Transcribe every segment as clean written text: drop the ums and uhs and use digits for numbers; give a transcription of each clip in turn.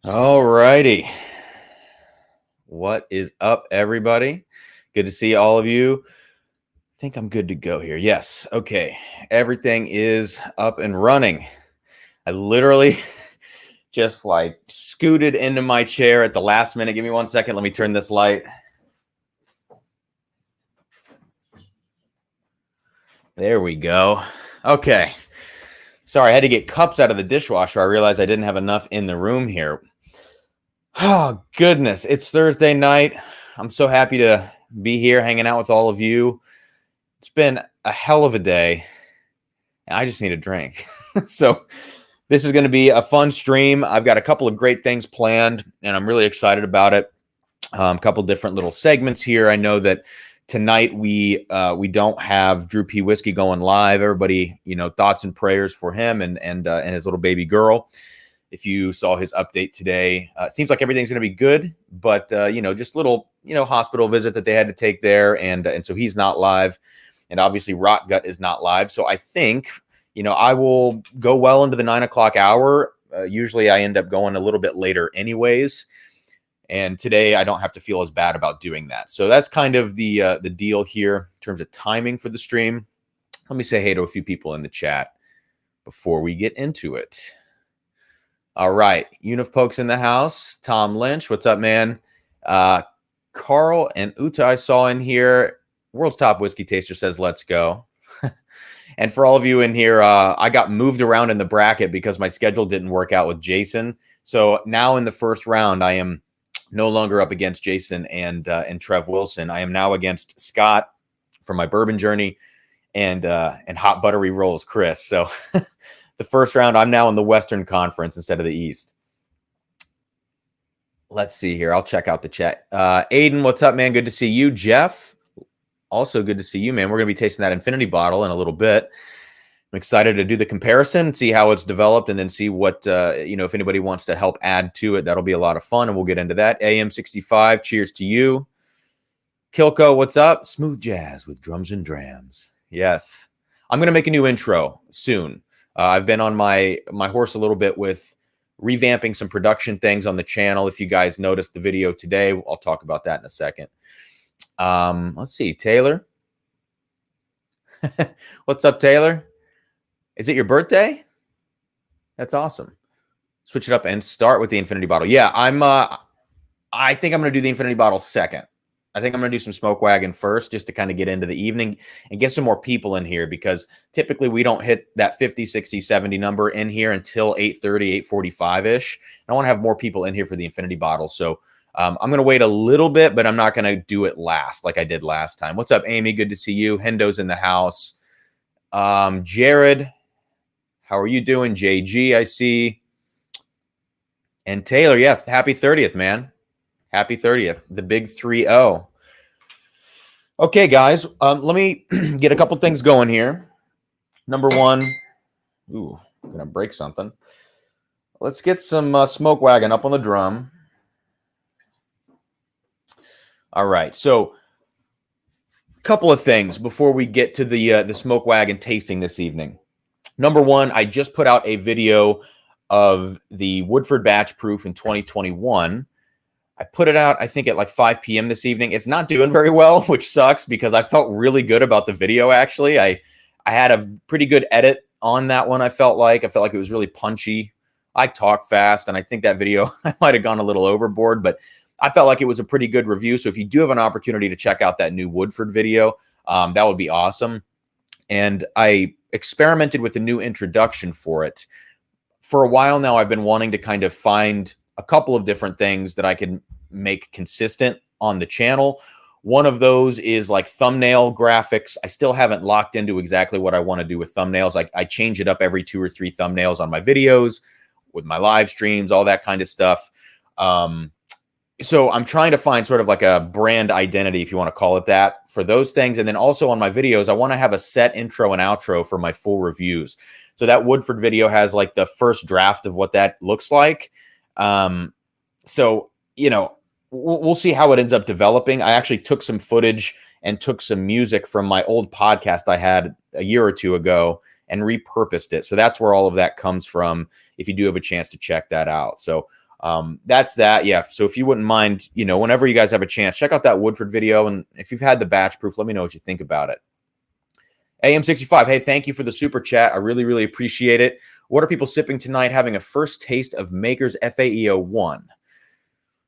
All righty. What is up, everybody? Good to see all of you. I think I'm good to go here. Yes. Okay. Everything is up and running. I literally just like scooted into my chair at the last minute. Give me 1 second. Let me turn this light. There we go. Okay. Sorry, I had to get cups out of the dishwasher. I realized I didn't have enough in the room here. Oh, goodness. It's Thursday night. I'm so happy to be here hanging out with all of you. It's been a hell of a day. And I just need a drink. So this is going to be a fun stream. I've got a couple of great things planned, and I'm really excited about it. A couple different little segments here. I know that tonight we don't have Drew P. Whiskey going live. Everybody, thoughts and prayers for him and his little baby girl. If you saw his update today, it seems like everything's going to be good, but just little hospital visit that they had to take there, and so he's not live, and obviously Rock Gut is not live. So I think I will go well into the 9 o'clock hour. Usually I end up going a little bit later, anyways. And today I don't have to feel as bad about doing that. So that's kind of the deal here in terms of timing for the stream. Let me say hey to a few people in the chat before we get into it. All right. Unifpokes in the house. Tom Lynch. What's up, man? Carl and Uta I saw in here. World's Top Whiskey Taster says, let's go. And for all of you in here, I got moved around in the bracket because my schedule didn't work out with Jason. So now in the first round, I am no longer up against Jason and Trev Wilson. I am now against Scott from my bourbon journey and Hot Buttery Rolls Chris. So the first round, I'm now in the Western Conference instead of the East. Let's see here. I'll check out the chat. Aiden, what's up, man? Good to see you. Jeff, also good to see you, man. We're going to be tasting that Infinity bottle in a little bit. I'm excited to do the comparison, see how it's developed, and then see what, if anybody wants to help add to it. That'll be a lot of fun, and we'll get into that. AM65, cheers to you. Kilko, what's up? Smooth jazz with drums and drams. Yes. I'm going to make a new intro soon. I've been on my horse a little bit with revamping some production things on the channel. If you guys noticed the video today, I'll talk about that in a second. Let's see, Taylor. What's up, Taylor? Is it your birthday? That's awesome. Switch it up and start with the Infinity bottle. Yeah, I think I'm going to do the Infinity bottle second. I think I'm going to do some Smoke Wagon first just to kind of get into the evening and get some more people in here because typically we don't hit that 50, 60, 70 number in here until 8:30, 8:45-ish. I want to have more people in here for the Infinity bottle. So I'm going to wait a little bit, but I'm not going to do it last like I did last time. What's up, Amy? Good to see you. Hendo's in the house. Jared, how are you doing? JG, I see. And Taylor, yeah, happy 30th, man. Happy 30th, the big 3-0. Okay, guys, let me get a couple things going here. Number one, I'm going to break something. Let's get some Smoke Wagon up on the drum. All right, so a couple of things before we get to the Smoke Wagon tasting this evening. Number one, I just put out a video of the Woodford Batch Proof in 2021. I put it out, I think, at like 5 p.m. this evening. It's not doing very well, which sucks because I felt really good about the video, actually. I had a pretty good edit on that one, I felt like. I felt like it was really punchy. I talk fast, and I think that video, I might have gone a little overboard, but I felt like it was a pretty good review. So if you do have an opportunity to check out that new Woodford video, that would be awesome. And I experimented with a new introduction for it. For a while now, I've been wanting to kind of find a couple of different things that I can make consistent on the channel. One of those is like thumbnail graphics. I still haven't locked into exactly what I want to do with thumbnails. I change it up every 2 or 3 thumbnails on my videos, with my live streams, all that kind of stuff. So I'm trying to find sort of like a brand identity, if you want to call it that, for those things. And then also on my videos, I want to have a set intro and outro for my full reviews. So that Woodford video has like the first draft of what that looks like. So, we'll see how it ends up developing. I actually took some footage and took some music from my old podcast I had a year or two ago and repurposed it. So that's where all of that comes from, if you do have a chance to check that out. So That's that. Yeah. So if you wouldn't mind, whenever you guys have a chance, check out that Woodford video. And if you've had the batch proof, let me know what you think about it. AM65, hey, thank you for the super chat. I really, really appreciate it. What are people sipping tonight, having a first taste of Maker's FAEO 1?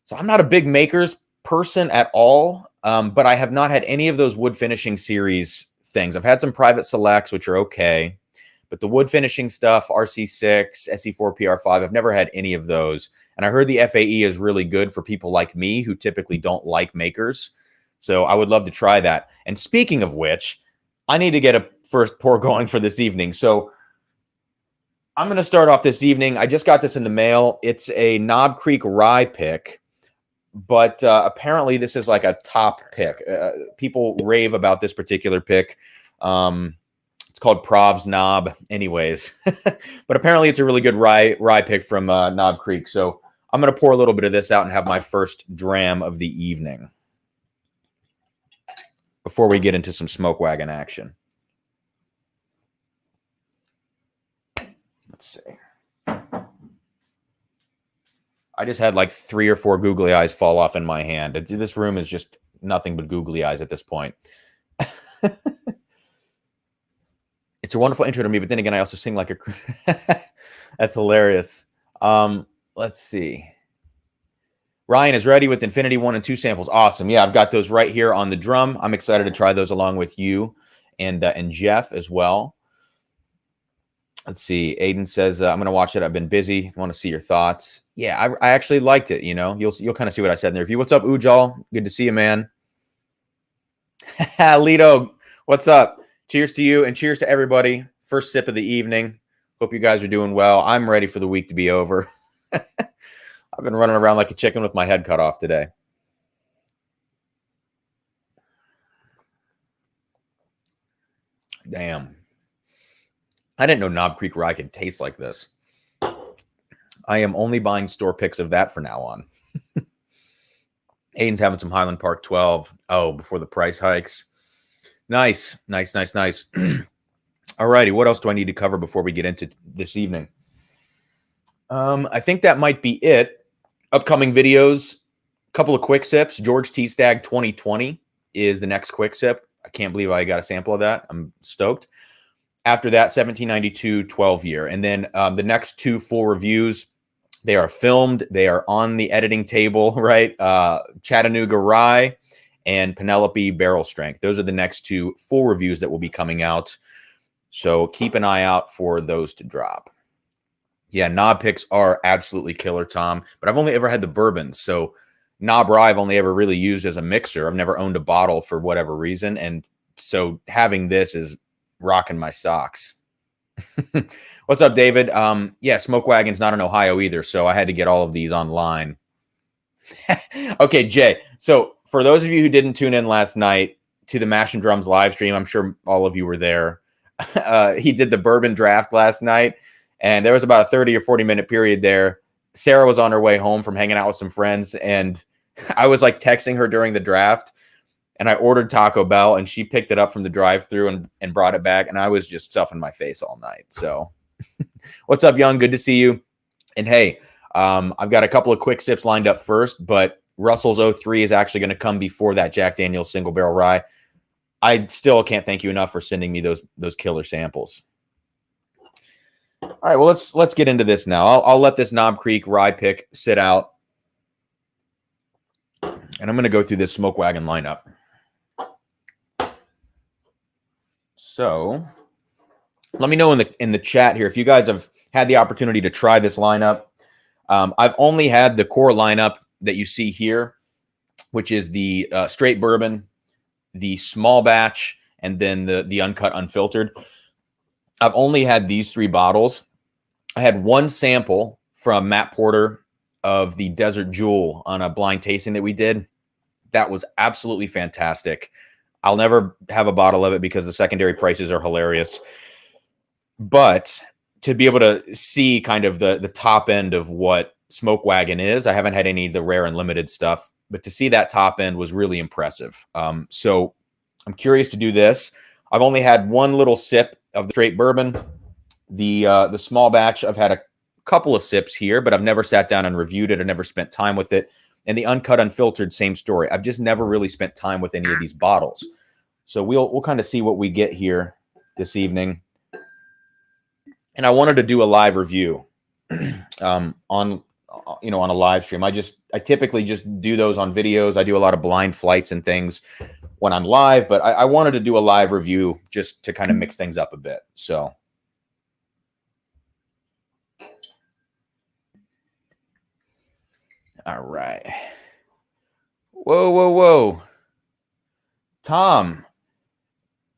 So I'm not a big Maker's person at all, but I have not had any of those wood finishing series things. I've had some private selects, which are okay, but the wood finishing stuff, RC6, SE4, PR5, I've never had any of those. And I heard the FAE is really good for people like me who typically don't like Makers. So I would love to try that. And speaking of which, I need to get a first pour going for this evening. So I'm going to start off this evening. I just got this in the mail. It's a Knob Creek rye pick, but apparently this is like a top pick. People rave about this particular pick. It's called Prov's Knob anyways. But apparently it's a really good rye pick from Knob Creek. So I'm going to pour a little bit of this out and have my first dram of the evening before we get into some Smoke Wagon action. Let's see. I just had like 3 or 4 googly eyes fall off in my hand. This room is just nothing but googly eyes at this point. It's a wonderful intro to me, but then again, I also sing like a... That's hilarious. Let's see. Ryan is ready with Infinity 1 and 2 samples. Awesome. Yeah, I've got those right here on the drum. I'm excited to try those along with you and Jeff as well. Let's see. Aiden says, I'm going to watch it. I've been busy. Want to see your thoughts. Yeah, I actually liked it. You'll kind of see what I said in the review. What's up, Ujal? Good to see you, man. Lito, what's up? Cheers to you and cheers to everybody. First sip of the evening. Hope you guys are doing well. I'm ready for the week to be over. I've been running around like a chicken with my head cut off today. Damn. I didn't know Knob Creek rye could taste like this. I am only buying store picks of that from now on. Aiden's having some Highland Park 12. Oh, before the price hikes. Nice. All righty. What else do I need to cover before we get into this evening? I think that might be it. Upcoming videos, a couple of quick sips. George T. Stagg 2020 is the next quick sip. I can't believe I got a sample of that. I'm stoked. After that, 1792 12 year. And then the next 2 full reviews, they are filmed. They are on the editing table, right? Chattanooga Rye and Penelope Barrel Strength. Those are the next 2 full reviews that will be coming out. So keep an eye out for those to drop. Yeah, knob picks are absolutely killer, Tom. But I've only ever had the bourbons. So knob rye I've only ever really used as a mixer. I've never owned a bottle for whatever reason. And so having this is rocking my socks. What's up, David? Yeah, Smoke Wagon's not in Ohio either. So I had to get all of these online. Okay, Jay. So for those of you who didn't tune in last night to the Mash and Drums live stream, I'm sure all of you were there. He did the bourbon draft last night. And there was about a 30 or 40 minute period there. Sarah was on her way home from hanging out with some friends. And I was like texting her during the draft. And I ordered Taco Bell. And she picked it up from the drive-thru and brought it back. And I was just stuffing my face all night. So what's up, Young? Good to see you. And hey, I've got a couple of quick sips lined up first. But Russell's 03 is actually going to come before that Jack Daniel's Single Barrel Rye. I still can't thank you enough for sending me those killer samples. All right, well, let's get into this now. I'll let this Knob Creek rye pick sit out, and I'm going to go through this Smoke Wagon lineup. So let me know in the chat here if you guys have had the opportunity to try this lineup. I've only had the core lineup that you see here, which is the straight bourbon, the small batch, and then the uncut unfiltered. I've only had these 3 bottles. I had 1 sample from Matt Porter of the Desert Jewel on a blind tasting that we did. That was absolutely fantastic. I'll never have a bottle of it because the secondary prices are hilarious. But to be able to see kind of the top end of what Smoke Wagon is, I haven't had any of the rare and limited stuff, but to see that top end was really impressive. So I'm curious to do this. I've only had 1 little sip of the straight bourbon. The small batch, I've had a couple of sips here, but I've never sat down and reviewed it or never spent time with it. And the uncut, unfiltered, same story. I've just never really spent time with any of these bottles. So we'll kind of see what we get here this evening. And I wanted to do a live review on a live stream. I typically just do those on videos. I do a lot of blind flights and things when I'm live, but I wanted to do a live review just to kind of mix things up a bit. So all right. Whoa. Tom,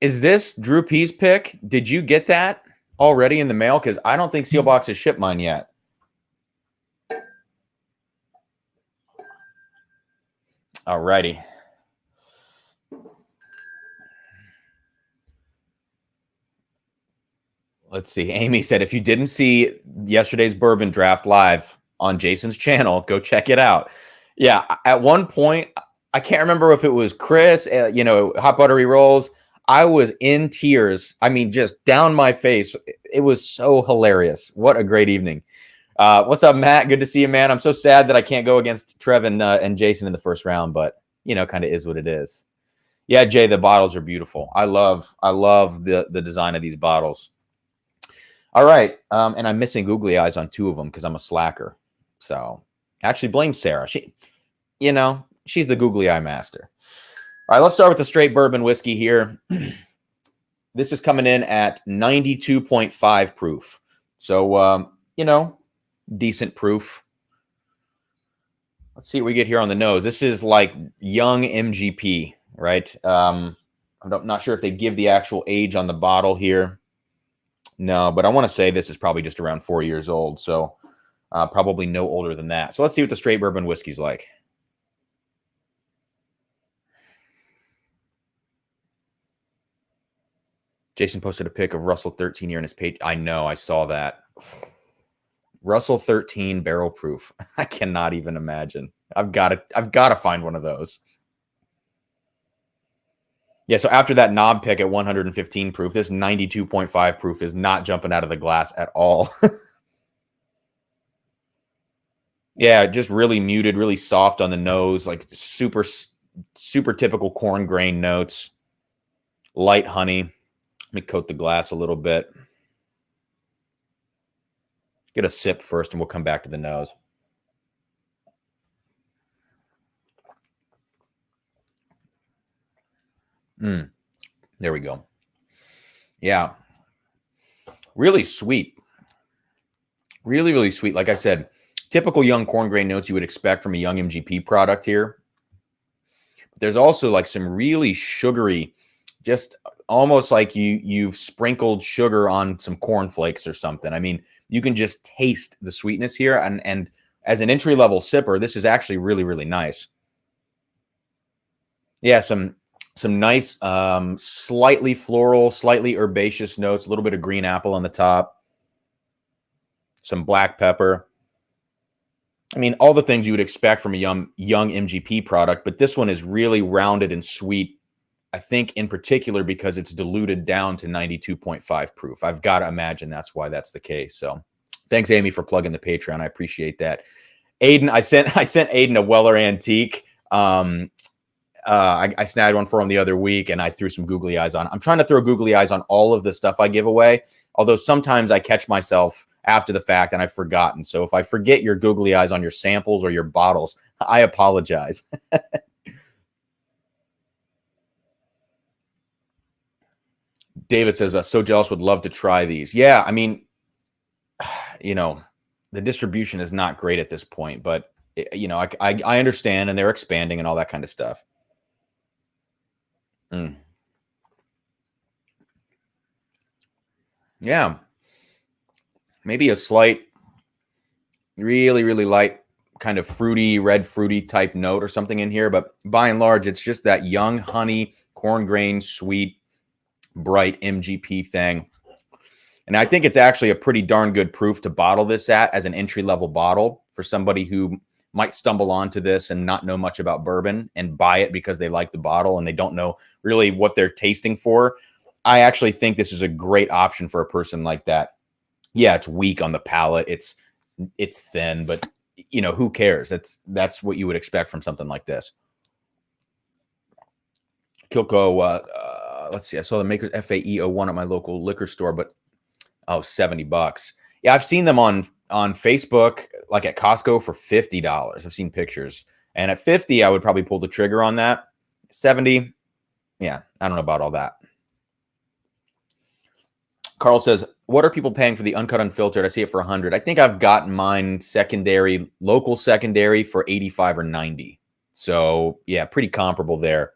is this Drew P's pick? Did you get that already in the mail? Because I don't think Sealbox has shipped mine yet. All righty. Let's see. Amy said, if you didn't see yesterday's bourbon draft live on Jason's channel, go check it out. Yeah, at one point, I can't remember if it was Chris, Hot Buttery Rolls. I was in tears. I mean, just down my face. It was so hilarious. What a great evening. What's up, Matt? Good to see you, man. I'm so sad that I can't go against Trev and Jason in the first round, but, kind of is what it is. Yeah, Jay, the bottles are beautiful. I love the design of these bottles. All right. And I'm missing googly eyes on 2 of them because I'm a slacker. So actually blame Sarah. She's the googly eye master. All right, let's start with the straight bourbon whiskey here. This is coming in at 92.5 proof. So, decent proof. Let's see what we get here on the nose. This is like young MGP, right? I'm not sure if they give the actual age on the bottle here. No, but I want to say this is probably just around 4 years old. So probably no older than that. So let's see what the straight bourbon whiskey's like. Jason posted a pic of Russell 13 here in his page. I know, I saw that. Russell 13 barrel proof. I cannot even imagine. I've got to find one of those. Yeah, so after that knob pick at 115 proof, this 92.5 proof is not jumping out of the glass at all. Yeah, just really muted, really soft on the nose, like super typical corn grain notes. Light honey. Let me coat the glass a little bit. Get a sip first, and we'll come back to the nose. There we go. Yeah. Really sweet. Really, really sweet. Like I said, typical young corn grain notes you would expect from a young MGP product here. But there's also like some really sugary, just almost like you've sprinkled sugar on some cornflakes or something. I mean, you can just taste the sweetness here. And as an entry-level sipper, this is actually really, really nice. Yeah, some nice, slightly floral, slightly herbaceous notes, a little bit of green apple on the top, some black pepper. I mean, all the things you would expect from a young MGP product, but this one is really rounded and sweet. I think in particular because it's diluted down to 92.5 proof. I've got to imagine that's why that's the case. So thanks, Amy, for plugging the Patreon. I appreciate that. Aiden, I sent Aiden a Weller Antique. I snagged one for him the other week, and I threw some googly eyes on. I'm trying to throw googly eyes on all of the stuff I give away, although sometimes I catch myself after the fact and I've forgotten. So if I forget your googly eyes on your samples or your bottles, I apologize. David says, so jealous, would love to try these. Yeah, I mean, the distribution is not great at this point, but, I understand, and they're expanding and all that kind of stuff. Yeah. Maybe a slight, really, really light kind of fruity, red fruity type note or something in here. But by and large, it's just that young honey, corn grain, sweet, bright MGP thing. And I think it's actually a pretty darn good proof to bottle this at as an entry-level bottle for somebody who might stumble onto this and not know much about bourbon and buy it because they like the bottle and they don't know really what they're tasting for. I actually think this is a great option for a person like that. Yeah, it's weak on the palate. It's it's thin, but you know, who cares? That's what you would expect from something like this. Kilco, let's see. I saw the Maker's FAE01 at my local liquor store, but $70. Yeah, I've seen them on Facebook, like at Costco for $50. I've seen pictures, and at 50, I would probably pull the trigger on that. 70, yeah, I don't know about all that. Carl says, what are people paying for the uncut unfiltered? I see it for 100. I think I've gotten mine secondary, local secondary for 85 or 90. So yeah, pretty comparable there.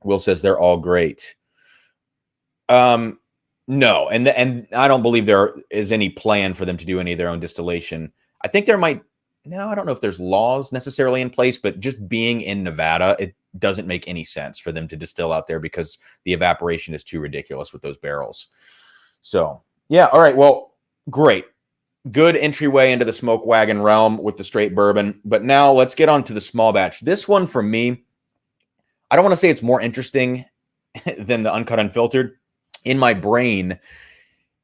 Will says they're all great. No, and I don't believe there is any plan for them to do any of their own distillation. I think there might. No, I don't know if there's laws necessarily in place, but just being in Nevada, it doesn't make any sense for them to distill out there because the evaporation is too ridiculous with those barrels. So yeah, all right. Well, great. Good entryway into the Smoke Wagon realm with the straight bourbon. But now let's get on to the small batch. This one for me, I don't want to say it's more interesting than the uncut unfiltered. In my brain,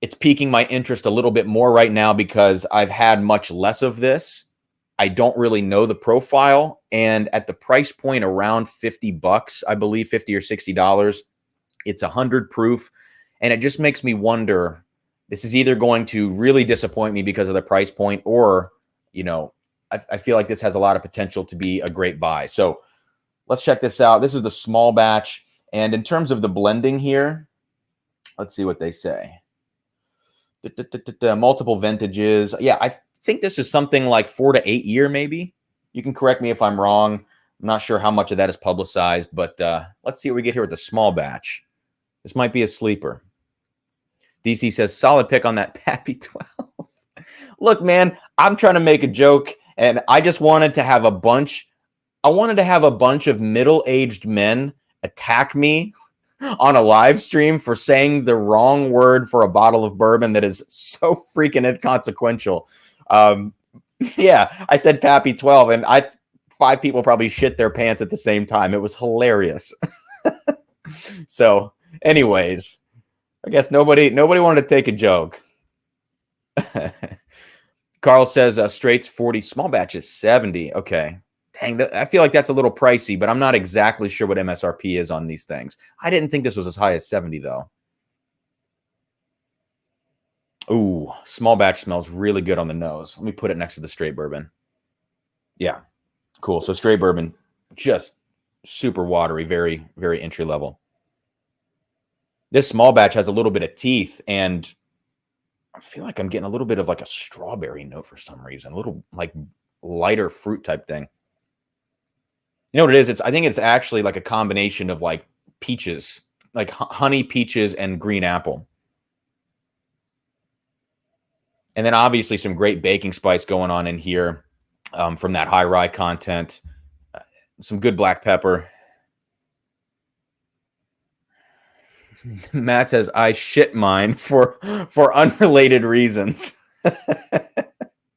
it's piquing my interest a little bit more right now because I've had much less of this. I don't really know the profile. And at the price point around $50, I believe $50 or $60, it's 100 proof. And it just makes me wonder, this is either going to really disappoint me because of the price point, or, you know, I feel like this has a lot of potential to be a great buy. So let's check this out. This is the small batch. And in terms of the blending here, let's see what they say. Multiple vintages. Yeah, I think this is something like 4 to 8 year, maybe. You can correct me if I'm wrong. I'm not sure how much of that is publicized, but let's see what we get here with the small batch. This might be a sleeper. DC says, solid pick on that Pappy 12. Look, man, I'm trying to make a joke, and I just wanted to have a bunch. I wanted to have a bunch of middle-aged men attack me on a live stream for saying the wrong word for a bottle of bourbon that is so freaking inconsequential. Yeah, I said Pappy 12, and 5 people probably shit their pants at the same time. It was hilarious. So, anyways, I guess nobody wanted to take a joke. Carl says straight's 40, small batch is 70. Okay. Dang, I feel like that's a little pricey, but I'm not exactly sure what MSRP is on these things. I didn't think this was as high as 70, though. Ooh, small batch smells really good on the nose. Let me put it next to the straight bourbon. Yeah, cool. So straight bourbon, just super watery, very, very entry level. This small batch has a little bit of teeth, and I feel like I'm getting a little bit of like a strawberry note for some reason, a little like lighter fruit type thing. You know what it is? I think it's actually like a combination of like peaches, like honey, peaches, and green apple. And then obviously some great baking spice going on in here from that high rye content. Some good black pepper. Matt says, I shit mine for unrelated reasons.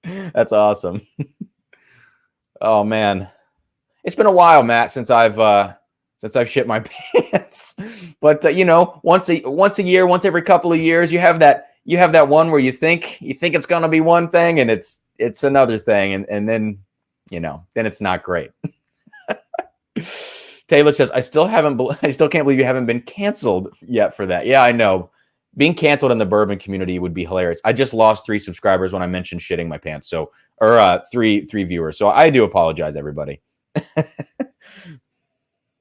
That's awesome. Oh, man. It's been a while, Matt, since I've shit my pants. But you know, once a year, once every couple of years, you have that one where you think it's gonna be one thing and it's another thing, and then you know, then it's not great. Taylor says, I still can't believe you haven't been canceled yet for that. Yeah, I know. Being canceled in the bourbon community would be hilarious. I just lost 3 subscribers when I mentioned shitting my pants. So, or 3 viewers. So I do apologize, everybody.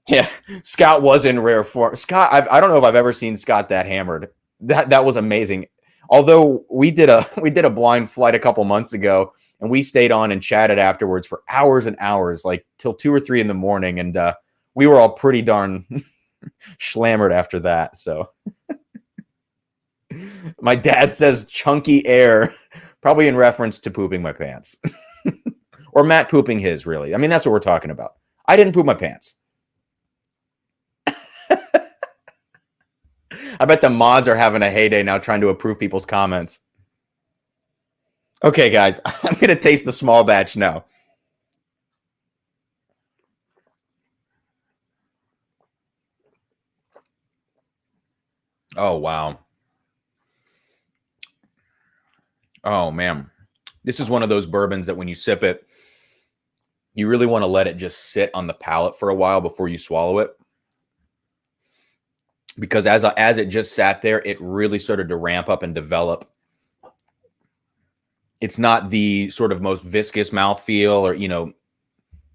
Yeah, Scott was in rare form. Scott, I don't know if I've ever seen Scott that hammered. That was amazing. Although we did a blind flight a couple months ago, and we stayed on and chatted afterwards for hours and hours, like till 2 or 3 in the morning, and we were all pretty darn schlammered after that. So my dad says chunky air, probably in reference to pooping my pants. Or Matt pooping his, really. I mean, that's what we're talking about. I didn't poop my pants. I bet the mods are having a heyday now trying to approve people's comments. Okay, guys, I'm going to taste the small batch now. Oh, wow. Oh, man. This is one of those bourbons that when you sip it, you really want to let it just sit on the palate for a while before you swallow it. Because as it just sat there, it really started to ramp up and develop. It's not the sort of most viscous mouthfeel or,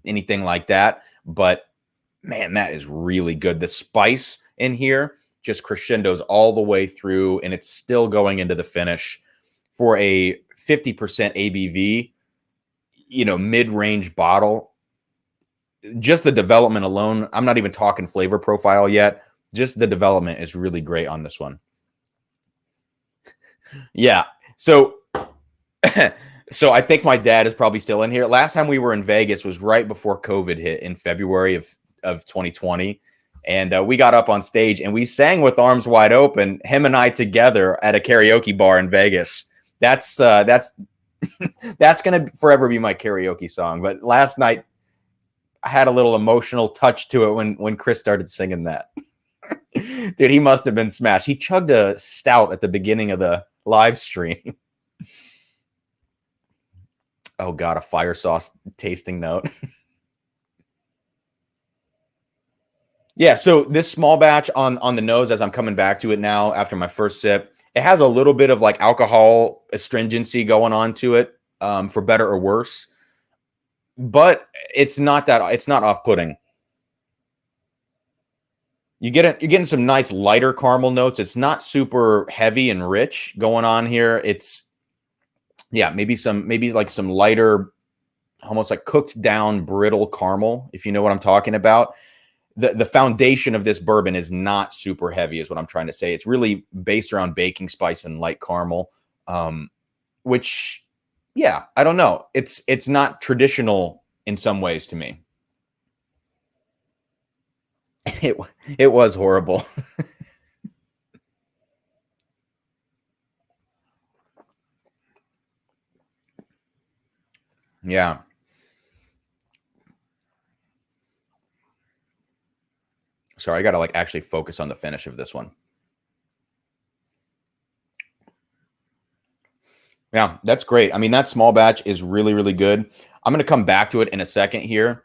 anything like that. But man, that is really good. The spice in here just crescendos all the way through, and it's still going into the finish for a 50% ABV, mid-range bottle. Just the development alone, I'm not even talking flavor profile yet. Just the development is really great on this one. Yeah. So I think my dad is probably still in here. Last time we were in Vegas was right before COVID hit in February of 2020. And we got up on stage and we sang with arms wide open, him and I together at a karaoke bar in Vegas. That's that's going to forever be my karaoke song. But last night I had a little emotional touch to it when Chris started singing that. Dude, he must have been smashed. He chugged a stout at the beginning of the live stream. Oh God, a fire sauce tasting note. Yeah, so this small batch on the nose, as I'm coming back to it now after my first sip, it has a little bit of like alcohol astringency going on to it, for better or worse. But it's not off-putting. You're getting some nice lighter caramel notes. It's not super heavy and rich going on here. It's maybe like some lighter, almost like cooked down brittle caramel, if you know what I'm talking about. The foundation of this bourbon is not super heavy, is what I'm trying to say. It's really based around baking spice and light caramel, which, yeah, I don't know. It's not traditional in some ways to me. It was horrible. Yeah. Sorry, I got to like actually focus on the finish of this one. Yeah, that's great. I mean, that small batch is really, really good. I'm going to come back to it in a second here.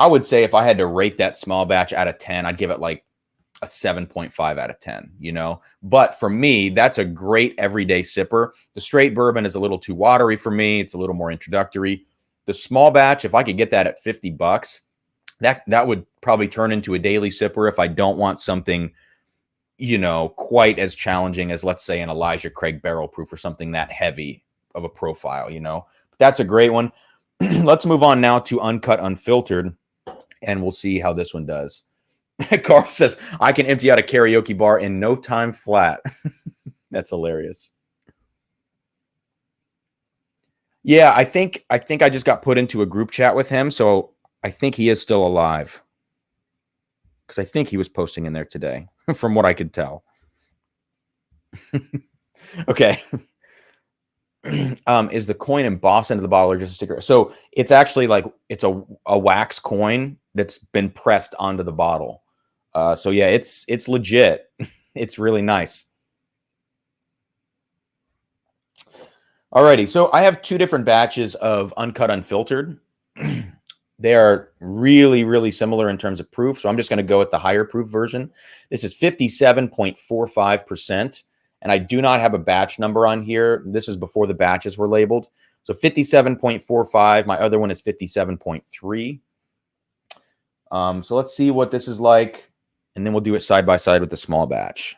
I would say if I had to rate that small batch out of 10, I'd give it like a 7.5 out of 10, But for me, that's a great everyday sipper. The straight bourbon is a little too watery for me. It's a little more introductory. The small batch, if I could get that at $50, that would probably turn into a daily sipper if I don't want something, quite as challenging as, let's say, an Elijah Craig barrel proof or something that heavy of a profile, That's a great one. Let's move on now to Uncut Unfiltered, and we'll see how this one does. Carl says, I can empty out a karaoke bar in no time flat. That's hilarious. Yeah, I think I just got put into a group chat with him, so I think he is still alive. Because I think he was posting in there today, from what I could tell. Okay. Is the coin embossed into the bottle or just a sticker? So it's actually like it's a wax coin that's been pressed onto the bottle. So yeah, it's legit. It's really nice. Alrighty, so I have two different batches of Uncut Unfiltered. They are really, really similar in terms of proof. So I'm just going to go with the higher proof version. This is 57.45%. And I do not have a batch number on here. This is before the batches were labeled. So 57.45. My other one is 57.3. So let's see what this is like. And then we'll do it side by side with the small batch.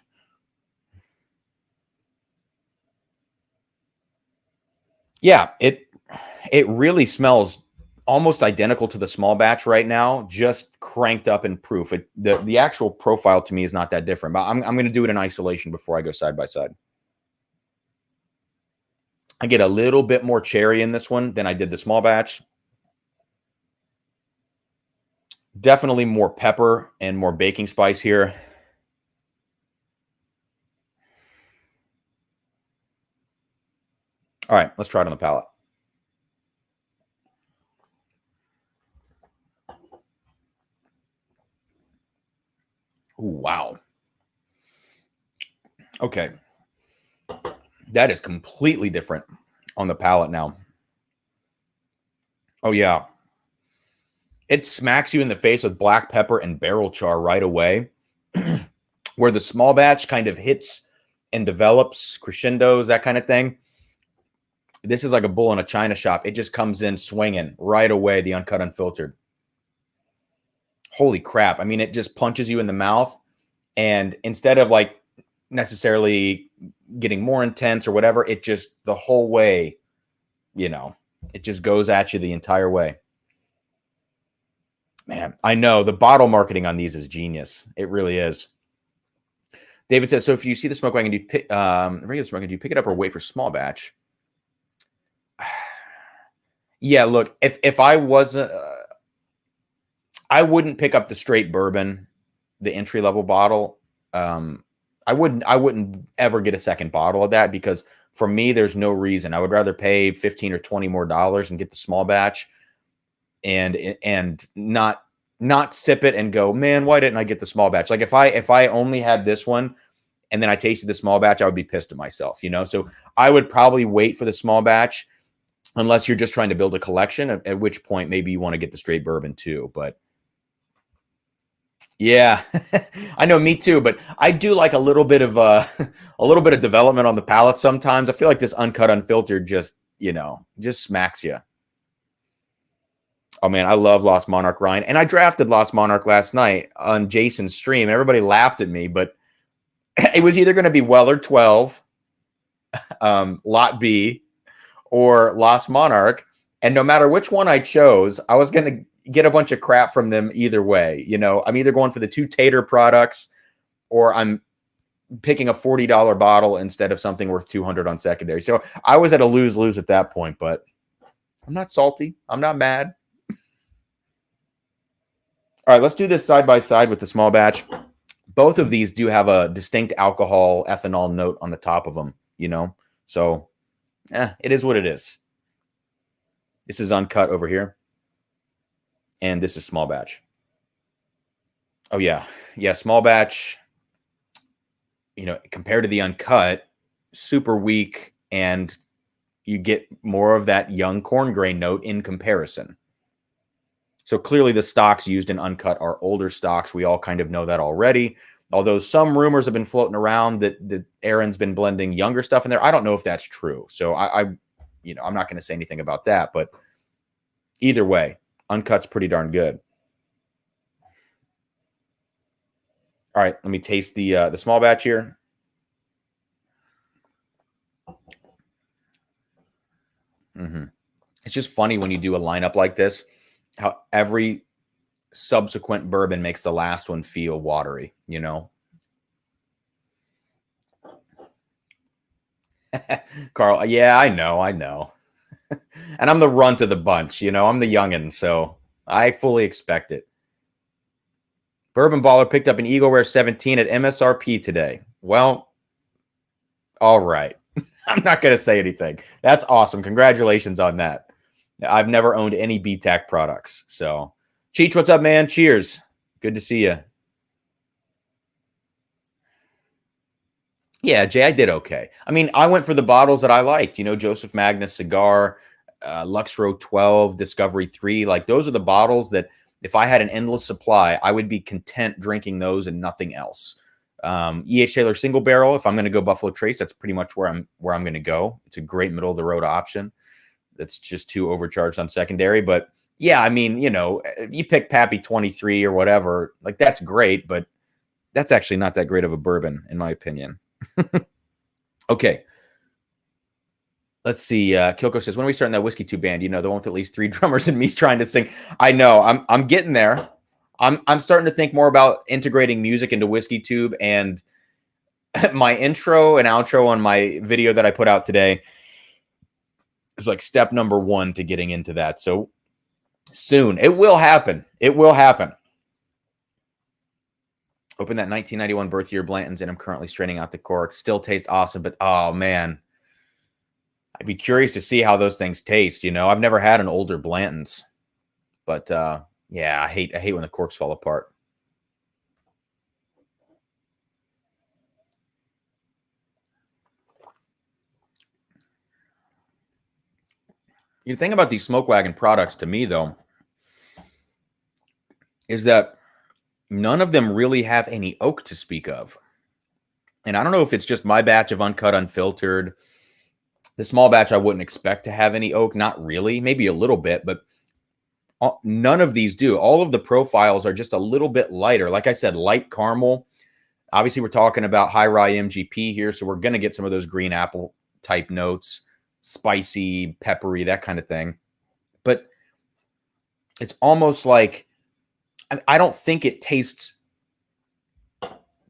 Yeah, it really smells almost identical to the small batch right now, just cranked up in proof. The actual profile to me is not that different, but I'm going to do it in isolation before I go side by side. I get a little bit more cherry in this one than I did the small batch. Definitely more pepper and more baking spice here. All right, let's try it on the palate. Ooh, wow. Okay. That is completely different on the palate now. Oh, yeah. It smacks you in the face with black pepper and barrel char right away, where the small batch kind of hits and develops, crescendos, that kind of thing. This is like a bull in a china shop. It just comes in swinging right away, the uncut, unfiltered. Holy crap. I mean, it just punches you in the mouth. And instead of like necessarily getting more intense or whatever, it just the whole way, it just goes at you the entire way. Man, I know the bottle marketing on these is genius. It really is. David says, so if you see the smoke wagon, do you pick regular smoke wagon, do you pick it up or wait for small batch? Yeah, look, if I wasn't, I wouldn't pick up the straight bourbon, the entry level bottle. I wouldn't ever get a second bottle of that because for me, there's no reason. I would rather pay 15 or 20 more dollars and get the small batch and not sip it and go, man, why didn't I get the small batch? Like if I only had this one and then I tasted the small batch, I would be pissed at myself, So I would probably wait for the small batch unless you're just trying to build a collection, at which point maybe you want to get the straight bourbon too. But yeah, I know, me too. But I do like a little bit of a little bit of development on the palate sometimes. I feel like this uncut, unfiltered just smacks you. Oh man, I love Lost Monarch Rhine, and I drafted Lost Monarch last night on Jason's stream. Everybody laughed at me, but it was either going to be Weller 12, Lot B, or Lost Monarch, and no matter which one I chose, I was going to get a bunch of crap from them either way. I'm either going for the two Tater products, or I'm picking a $40 bottle instead of something worth $200 on secondary. So I was at a lose-lose at that point, but I'm not salty. I'm not mad. All right, let's do this side by side with the small batch. Both of these do have a distinct alcohol ethanol note on the top of them, So, it is what it is. This is uncut over here. And this is small batch. Oh, yeah. Yeah, small batch, compared to the uncut, super weak, and you get more of that young corn grain note in comparison. So clearly the stocks used in uncut are older stocks. We all kind of know that already. Although some rumors have been floating around that Aaron's been blending younger stuff in there. I don't know if that's true. So I'm not going to say anything about that. But either way, uncut's pretty darn good. All right, let me taste the small batch here. Mm-hmm. It's just funny when you do a lineup like this, how every subsequent bourbon makes the last one feel watery, Carl, yeah, I know. And I'm the runt of the bunch, I'm the youngin', so I fully expect it. Bourbon Baller picked up an Eagle Rare 17 at MSRP today. Well, all right. I'm not going to say anything. That's awesome. Congratulations on that. I've never owned any BTAC products. So, Cheech, what's up, man? Cheers. Good to see you. Yeah, Jay, I did okay. I mean, I went for the bottles that I liked. Joseph Magnus Cigar, Lux Row 12, Discovery 3. Like, those are the bottles that if I had an endless supply, I would be content drinking those and nothing else. E.H. Taylor Single Barrel, if I'm going to go Buffalo Trace, that's pretty much where I'm going to go. It's a great middle of the road option. That's just too overcharged on secondary. But yeah, I mean, you pick Pappy 23 or whatever, like that's great, but that's actually not that great of a bourbon, in my opinion. Okay. Let's see. Kilko says, when are we starting that Whiskey Tube band? The one with at least 3 drummers and me trying to sing. I know. I'm getting there. I'm starting to think more about integrating music into Whiskey Tube, and my intro and outro on my video that I put out today is like step number 1 to getting into that. So soon it will happen. It will happen. Open that 1991 birth year Blanton's, and I'm currently straining out the cork. Still tastes awesome, but oh man, I'd be curious to see how those things taste. I've never had an older Blanton's, but yeah, I hate when the corks fall apart. The thing about these Smoke Wagon products to me, though, is that none of them really have any oak to speak of. And I don't know if it's just my batch of uncut, unfiltered. The small batch I wouldn't expect to have any oak. Not really. Maybe a little bit, but none of these do. All of the profiles are just a little bit lighter. Like I said, light caramel. Obviously, we're talking about high rye MGP here, so we're going to get some of those green apple type notes, spicy, peppery, that kind of thing. But it's almost like I don't think it tastes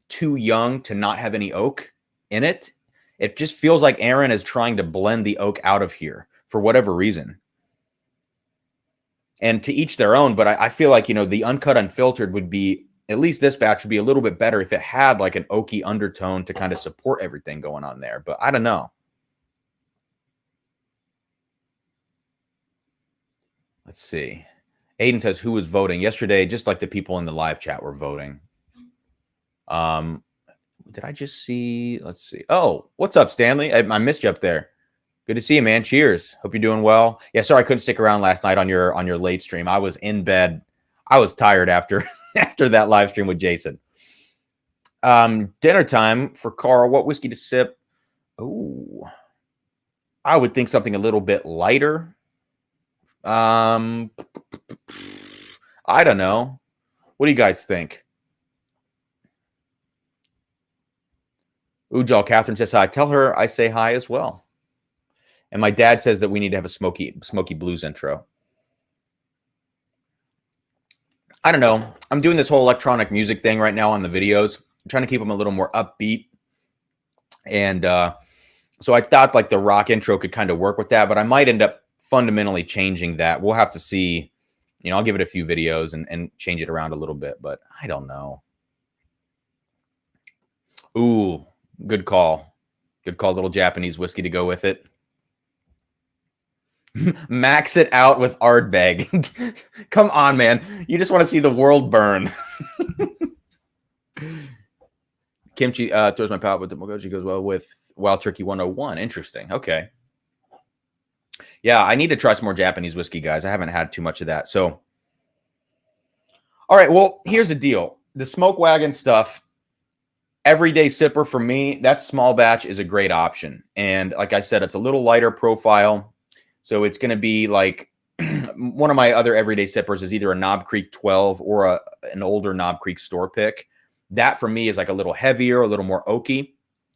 too young to not have any oak in it. It just feels like Aaron is trying to blend the oak out of here for whatever reason. And to each their own, but I feel like, the uncut, unfiltered would be, at least this batch would be a little bit better if it had like an oaky undertone to kind of support everything going on there. But I don't know. Let's see. Aiden says, who was voting? Yesterday, just like the people in the live chat were voting. Did I just see? Let's see. Oh, what's up, Stanley? I missed you up there. Good to see you, man. Cheers. Hope you're doing well. Yeah, sorry I couldn't stick around last night on your late stream. I was in bed. I was tired after that live stream with Jason. Dinner time for Carl. What whiskey to sip? Oh, I would think something a little bit lighter. I don't know. What do you guys think? Ujal, Catherine says hi. Tell her I say hi as well. And my dad says that we need to have a smoky blues intro. I don't know. I'm doing this whole electronic music thing right now on the videos. I'm trying to keep them a little more upbeat. And so I thought like the rock intro could kind of work with that, but I might end up fundamentally changing that. We'll have to see. I'll give it a few videos and change it around a little bit, but I don't know. Ooh, good call. Good call, little Japanese whiskey to go with it. Max it out with Ardbeg. Come on, man. You just want to see the world burn. Kimchi throws my palate with the Mogoji goes well with Wild Turkey 101. Interesting. Okay. Yeah, I need to try some more Japanese whiskey, guys. I haven't had too much of that. So, all right. Well, here's the deal. The Smoke Wagon stuff, everyday sipper for me, that small batch is a great option. And like I said, it's a little lighter profile. So it's going to be like one of my other everyday sippers is either a Knob Creek 12 or an older Knob Creek store pick. That for me is like a little heavier, a little more oaky.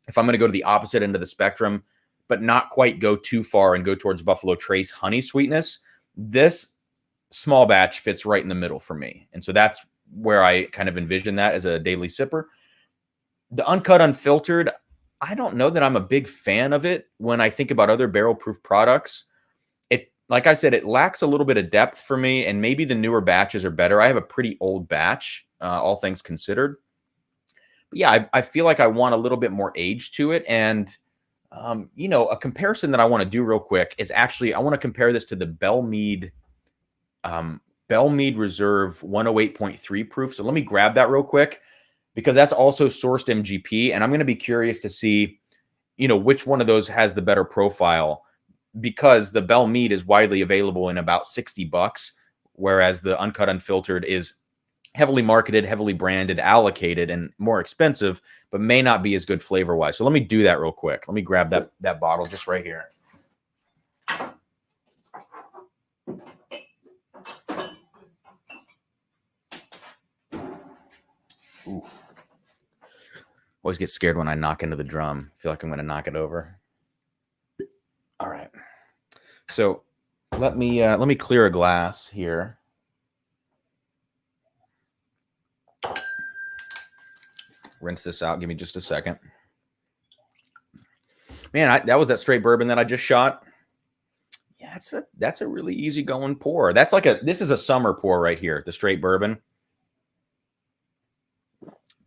If I'm going to go to the opposite end of the spectrum, but not quite go too far and go towards Buffalo Trace honey sweetness, this small batch fits right in the middle for me. And so that's where I kind of envision that as a daily sipper. The uncut, unfiltered, I don't know that I'm a big fan of it when I think about other barrel proof products. Like I said, it lacks a little bit of depth for me, and maybe the newer batches are better. I have a pretty old batch, all things considered. But yeah, I feel like I want a little bit more age to it. And, a comparison that I want to do real quick is actually, I want to compare this to the Bellmead Reserve 108.3 proof. So let me grab that real quick because that's also sourced MGP. And I'm going to be curious to see, which one of those has the better profile, because the Bellmead is widely available in about $60, whereas the uncut, unfiltered is heavily marketed, heavily branded, allocated, and more expensive, but may not be as good flavor-wise. So let me do that real quick. Let me grab that bottle just right here. Oof. Always get scared when I knock into the drum. I feel like I'm going to knock it over. All right. So let me clear a glass here. Rinse this out. Give me just a second. Man, that was that straight bourbon that I just shot. Yeah, that's a really easy going pour. That's like this is a summer pour right here. The straight bourbon.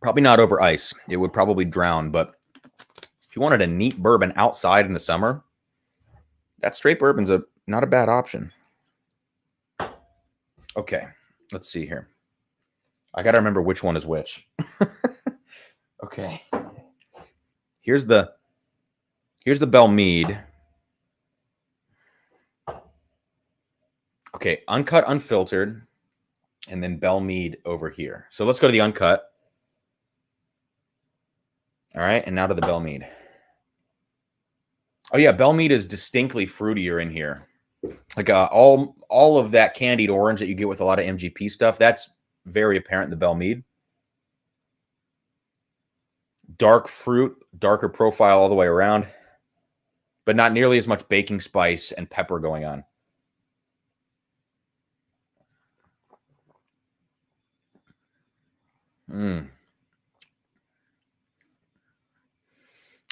Probably not over ice. It would probably drown, but if you wanted a neat bourbon outside in the summer, that straight bourbon's not a bad option. Okay, let's see here. I got to remember which one is which. Okay. Here's the Bellmead. Okay, uncut, unfiltered, and then Bell Mead over here. So let's go to the uncut. All right, and now to the Bell Mead. Oh yeah, Bell Mead is distinctly fruitier in here. Like all of that candied orange that you get with a lot of MGP stuff, that's very apparent in the Bell Mead. Dark fruit, darker profile all the way around, but not nearly as much baking spice and pepper going on.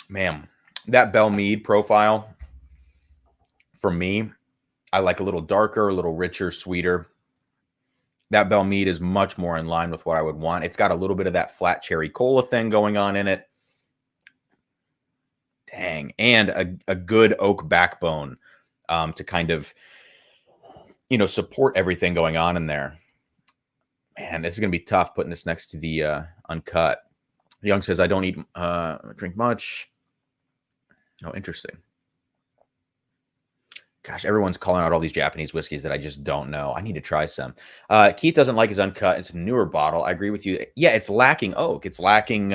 Man, that Bell Mead profile, for me, I like a little darker, a little richer, sweeter. That Bell Mead is much more in line with what I would want. It's got a little bit of that flat cherry cola thing going on in it. Dang. And a good oak backbone to kind of, support everything going on in there. Man, this is going to be tough putting this next to the uncut. Young says, I don't drink much. Oh, interesting. Gosh, everyone's calling out all these Japanese whiskeys that I just don't know. I need to try some. Keith doesn't like his uncut. It's a newer bottle. I agree with you. Yeah, it's lacking oak. It's lacking,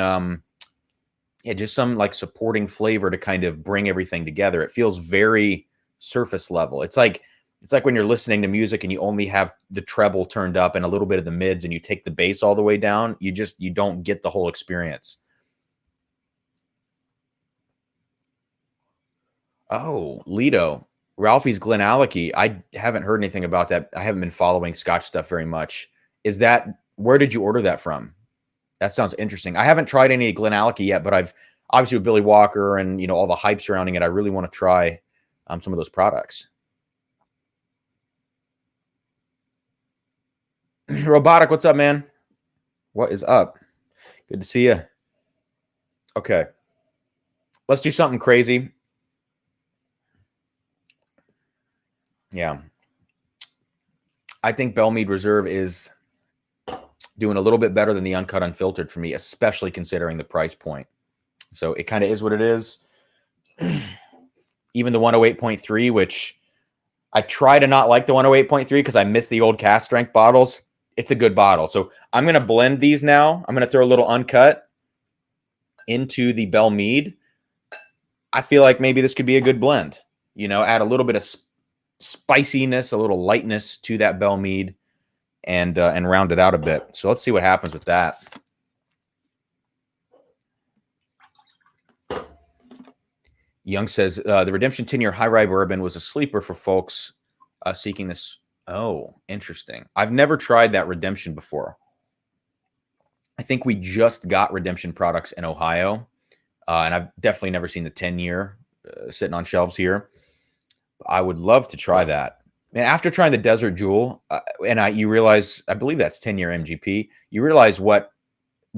just some like supporting flavor to kind of bring everything together. It feels very surface level. It's like when you're listening to music and you only have the treble turned up and a little bit of the mids and you take the bass all the way down. You don't get the whole experience. Oh, Lido. Ralphie's Glenallachie. I haven't heard anything about that. I haven't been following Scotch stuff very much. Where did you order that from? That sounds interesting. I haven't tried any Glenallachie yet, but I've obviously with Billy Walker and, all the hype surrounding it, I really want to try some of those products. Robotic, what's up, man? What is up? Good to see you. Okay. Let's do something crazy. Yeah. I think Bell Mead Reserve is doing a little bit better than the uncut unfiltered for me, especially considering the price point. So it kind of is what it is. Even the 108.3, which I try to not like the 108.3 because I miss the old cast strength bottles. It's a good bottle. So I'm going to blend these now. I'm going to throw a little uncut into the Bell Mead. I feel like maybe this could be a good blend. Add a little bit of spiciness, a little lightness to that Bell Mead and round it out a bit. So let's see what happens with that. Young says the Redemption 10-year high rye bourbon was a sleeper for folks seeking this. Oh, interesting. I've never tried that Redemption before. I think we just got Redemption products in Ohio, and I've definitely never seen the 10-year sitting on shelves here. I would love to try that. And after trying the Desert Jewel, you realize, I believe that's 10-year MGP, you realize what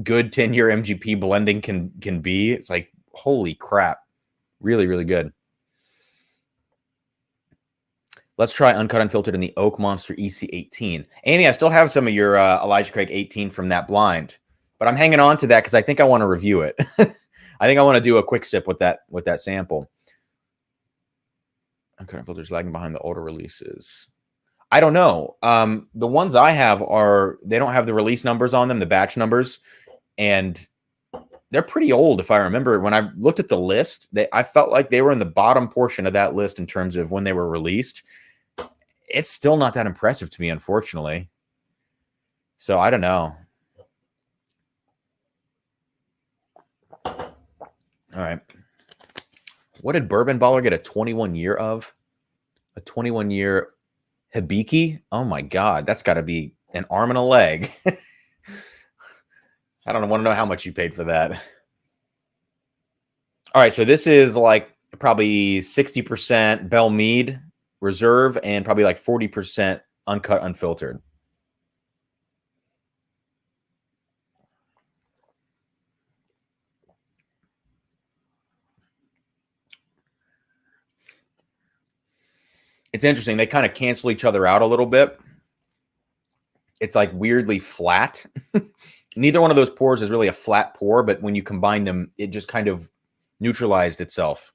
good 10-year MGP blending can be. It's like, holy crap. Really, really good. Let's try uncut unfiltered in the Oak Monster EC18. Amy, I still have some of your Elijah Craig 18 from that blind, but I'm hanging on to that because I think I want to review it. I think I want to do a quick sip with that sample. Uncut unfiltered is lagging behind the older releases. I don't know. The ones I have they don't have the release numbers on them, the batch numbers, and they're pretty old. If I remember, when I looked at the list, I felt like they were in the bottom portion of that list in terms of when they were released. It's still not that impressive to me, unfortunately. So I don't know. All right. What did Bourbon Baller get a 21-year of? A 21-year Hibiki? Oh, my God. That's got to be an arm and a leg. I don't want to know how much you paid for that. All right, so this is like probably 60% Bell Mead Reserve and probably like 40% uncut unfiltered. It's interesting. They kind of cancel each other out a little bit. It's like weirdly flat. Neither one of those pours is really a flat pour, but when you combine them, it just kind of neutralized itself.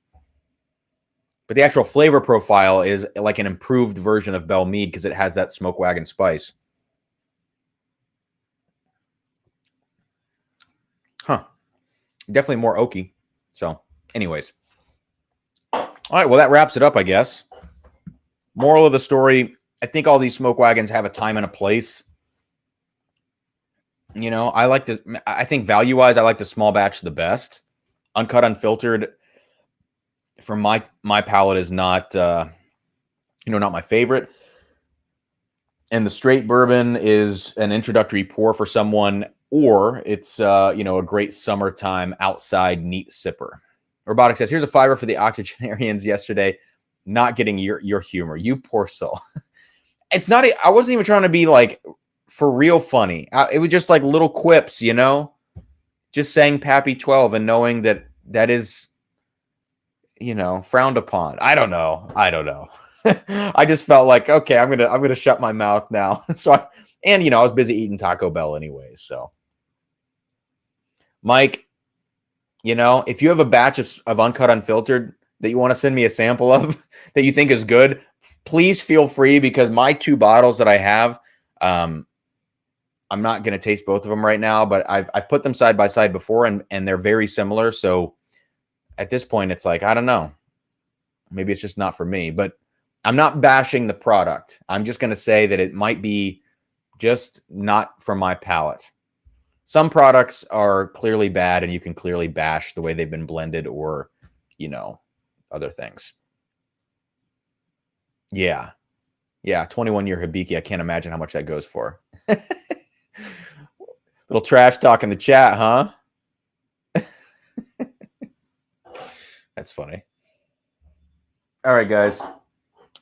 But the actual flavor profile is like an improved version of Bell Mead because it has that Smoke Wagon spice. Huh. Definitely more oaky. So, anyways. All right, well, that wraps it up, I guess. Moral of the story, I think all these Smoke Wagons have a time and a place. You know, I think value-wise, I like the small batch the best. Uncut, unfiltered, from my palate, is not, not my favorite. And the straight bourbon is an introductory pour for someone, or it's, a great summertime outside neat sipper. Robotic says, here's a fiver for the octogenarians yesterday. Not getting your humor. You poor soul. It's not, I wasn't even trying to be like for real funny. It was just like little quips, just saying Pappy 12 and knowing that is, frowned upon. I don't know. I just felt like, okay, I'm gonna shut my mouth now. So, I was busy eating Taco Bell anyway. So, Mike, if you have a batch of uncut, unfiltered that you want to send me a sample of that you think is good, please feel free, because my 2 bottles that I have, I'm not going to taste both of them right now, but I've put them side by side before, and they're very similar. So at this point, it's like, I don't know. Maybe it's just not for me, but I'm not bashing the product. I'm just going to say that it might be just not for my palate. Some products are clearly bad, and you can clearly bash the way they've been blended or, other things. Yeah. 21-year Hibiki. I can't imagine how much that goes for. Little trash talk in the chat, huh? That's funny. All right, guys.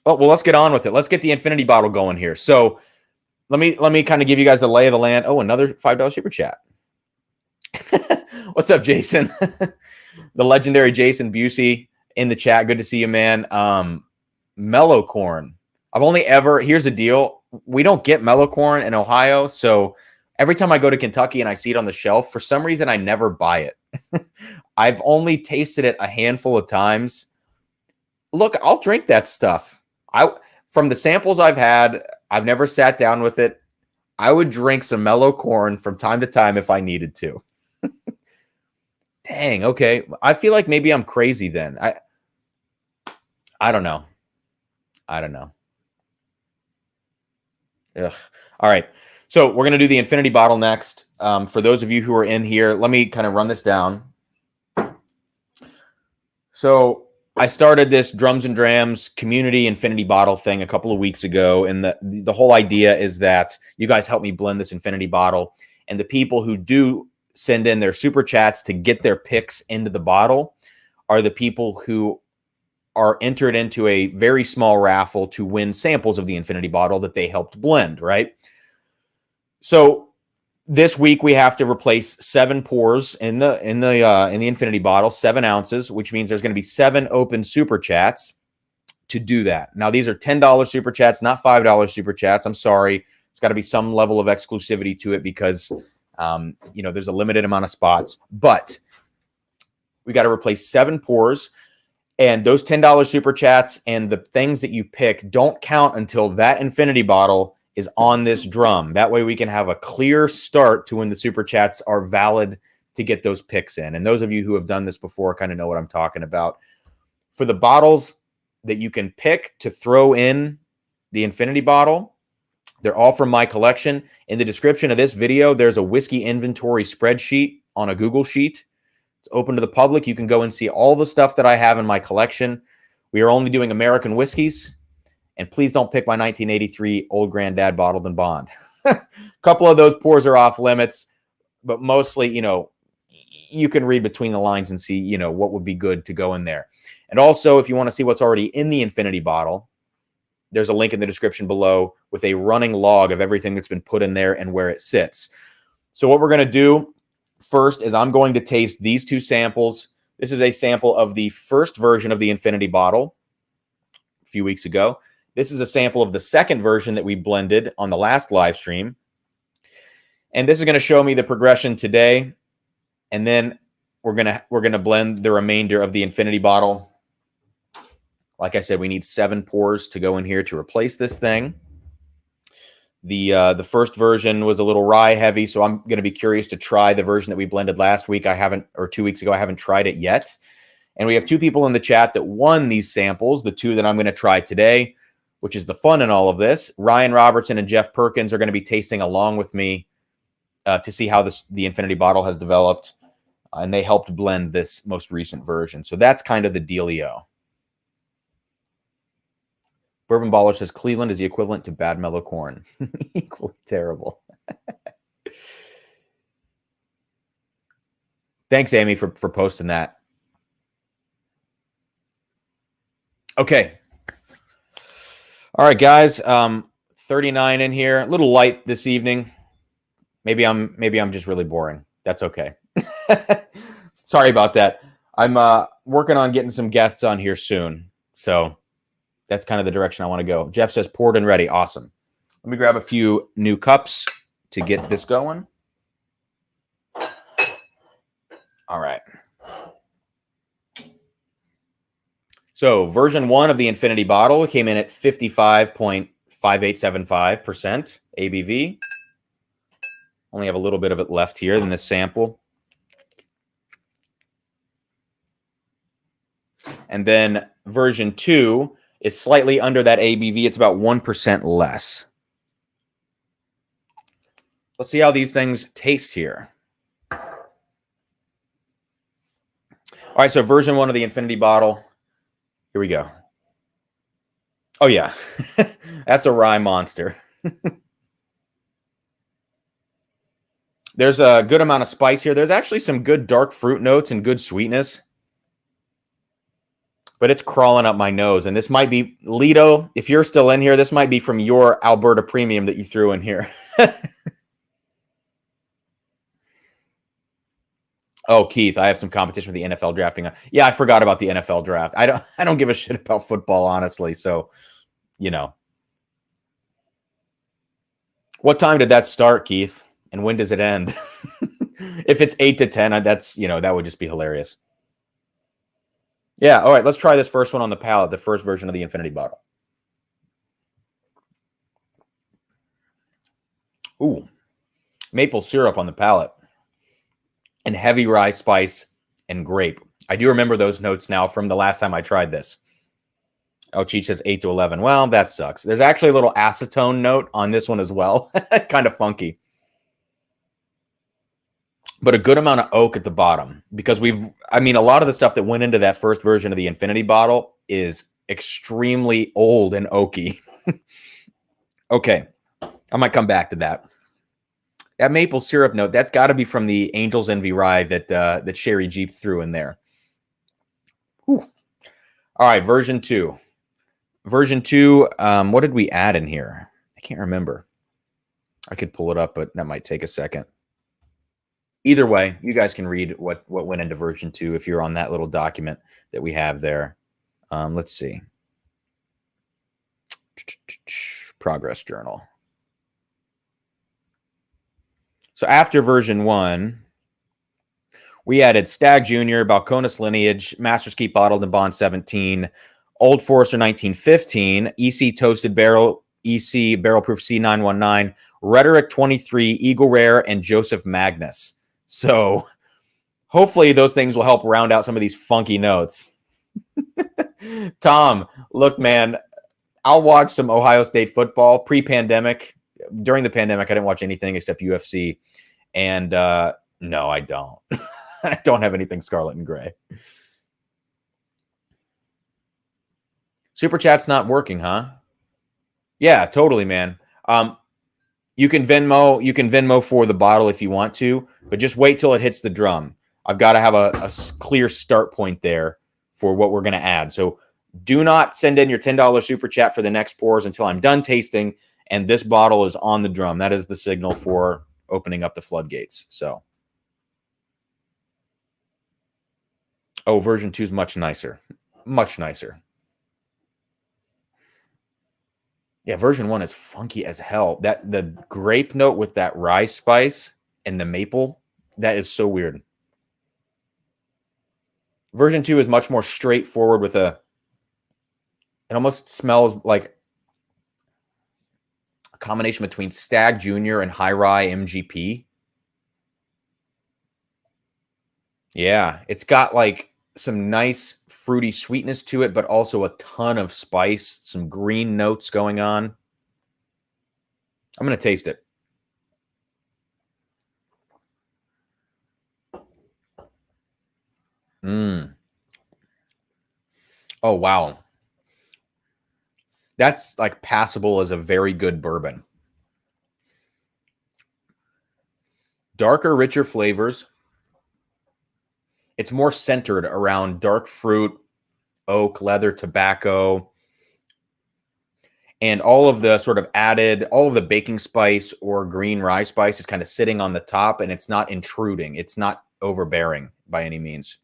Oh, well, let's get on with it. Let's get the infinity bottle going here. So let me kind of give you guys the lay of the land. Oh, another $5 super chat. What's up, Jason? The legendary Jason Busey in the chat. Good to see you, man. Mellow corn. Here's the deal. We don't get mellow corn in Ohio. So every time I go to Kentucky and I see it on the shelf, for some reason, I never buy it. I've only tasted it a handful of times. Look, I'll drink that stuff. From the samples I've had, I've never sat down with it. I would drink some mellow corn from time to time if I needed to. Dang, okay. I feel like maybe I'm crazy then. I don't know. Ugh. All right. So we're going to do the infinity bottle next. For those of you who are in here, let me kind of run this down. So I started this Drums and Drams community infinity bottle thing a couple of weeks ago. And the whole idea is that you guys help me blend this infinity bottle. And the people who do send in their super chats to get their picks into the bottle are the people who are entered into a very small raffle to win samples of the infinity bottle that they helped blend, right? So this week we have to replace 7 pours in the infinity bottle, 7 ounces, which means there's going to be 7 open super chats to do that. Now, these are $10 super chats, not $5 super chats. I'm sorry. It's got to be some level of exclusivity to it because, there's a limited amount of spots, but we got to replace 7 pours. And those $10 super chats and the things that you pick don't count until that infinity bottle is on this drum. That way we can have a clear start to when the super chats are valid to get those picks in. And those of you who have done this before kind of know what I'm talking about. For the bottles that you can pick to throw in the infinity bottle, they're all from my collection. In the description of this video, there's a whiskey inventory spreadsheet on a Google Sheet. It's open to the public. You can go and see all the stuff that I have in my collection. We are only doing American whiskeys. And please don't pick my 1983 Old Granddad Bottled and Bond. A couple of those pours are off limits, but mostly, you can read between the lines and see, what would be good to go in there. And also, if you want to see what's already in the infinity bottle, there's a link in the description below with a running log of everything that's been put in there and where it sits. So what we're going to do first is I'm going to taste these 2 samples. This is a sample of the first version of the infinity bottle a few weeks ago. This is a sample of the second version that we blended on the last live stream. And this is going to show me the progression today. And then we're going to blend the remainder of the infinity bottle Like I said, we need 7 pours to go in here to replace this thing. The first version was a little rye heavy, so I'm going to be curious to try the version that we blended last week. Or 2 weeks ago, I haven't tried it yet. And we have 2 people in the chat that won these samples, the 2 that I'm going to try today, which is the fun in all of this. Ryan Robertson and Jeff Perkins are going to be tasting along with me to see how the Infinity bottle has developed. And they helped blend this most recent version. So that's kind of the dealio. Bourbon Baller says Cleveland is the equivalent to Bad Mellow Corn. Equally terrible. Thanks, Amy, for posting that. Okay. All right, guys. 39 in here. A little light this evening. Maybe I'm just really boring. That's okay. Sorry about that. I'm working on getting some guests on here soon. So that's kind of the direction I want to go. Jeff says poured and ready. Awesome. Let me grab a few new cups to get this going. All right. So version 1 of the Infinity bottle came in at 55.5875% ABV. Only have a little bit of it left here in this sample. And then version 2 is slightly under that ABV. It's about 1% less. Let's see how these things taste here. All right, so version 1 of the Infinity bottle. Here we go. Oh, yeah. That's a rye monster. There's a good amount of spice here. There's actually some good dark fruit notes and good sweetness. But it's crawling up my nose. And this might be, Lito, if you're still in here, this might be from your Alberta Premium that you threw in here. Oh, Keith, I have some competition with the NFL drafting. Yeah, I forgot about the NFL draft. I don't give a shit about football, honestly. So, you know. What time did that start, Keith? And when does it end? If it's 8 to 10, that's, that would just be hilarious. Yeah, all right, let's try this first one on the palate, the first version of the Infinity bottle. Ooh, maple syrup on the palate. And heavy rye spice and grape. I do remember those notes now from the last time I tried this. Oh, Cheech says 8 to 11. Well, that sucks. There's actually a little acetone note on this one as well. Kind of funky. But a good amount of oak at the bottom. Because a lot of the stuff that went into that first version of the Infinity bottle is extremely old and oaky. Okay. I might come back to that. That maple syrup note, that's got to be from the Angel's Envy rye that Sherry Jeep threw in there. Whew. All right, version 2. Version 2, what did we add in here? I can't remember. I could pull it up, but that might take a second. Either way, you guys can read what went into version 2 if you're on that little document that we have there. Let's see. Progress journal. So after version 1, we added Stag Jr., Balcones Lineage, Master's Keep Bottled in Bond 17, Old Forester 1915, EC Toasted Barrel, EC Barrel Proof C919, Rhetoric 23, Eagle Rare, and Joseph Magnus. So hopefully those things will help round out some of these funky notes. Tom, look, man, I'll watch some Ohio State football pre-pandemic. During the pandemic, I didn't watch anything except UFC. And no, I don't. I don't have anything scarlet and gray. Super Chat's not working, huh? Yeah, totally, man. You can Venmo for the bottle if you want to, but just wait till it hits the drum. I've got to have a clear start point there for what we're going to add. So do not send in your $10 super chat for the next pours until I'm done tasting and this bottle is on the drum. That is the signal for opening up the floodgates. So, oh, version 2 is much nicer. Much nicer. Yeah, version 1 is funky as hell. The grape note with that rye spice and the maple, that is so weird. Version 2 is much more straightforward with a It almost smells like a combination between Stag Junior and High Rye MGP. Yeah, it's got like some nice fruity sweetness to it, but also a ton of spice, some green notes going on. I'm going to taste it. Oh, wow. That's like passable as a very good bourbon. Darker, richer flavors. It's more centered around dark fruit, oak, leather, tobacco, and all of the sort of added, all of the baking spice or green rye spice is kind of sitting on the top, and it's not intruding. It's not overbearing by any means.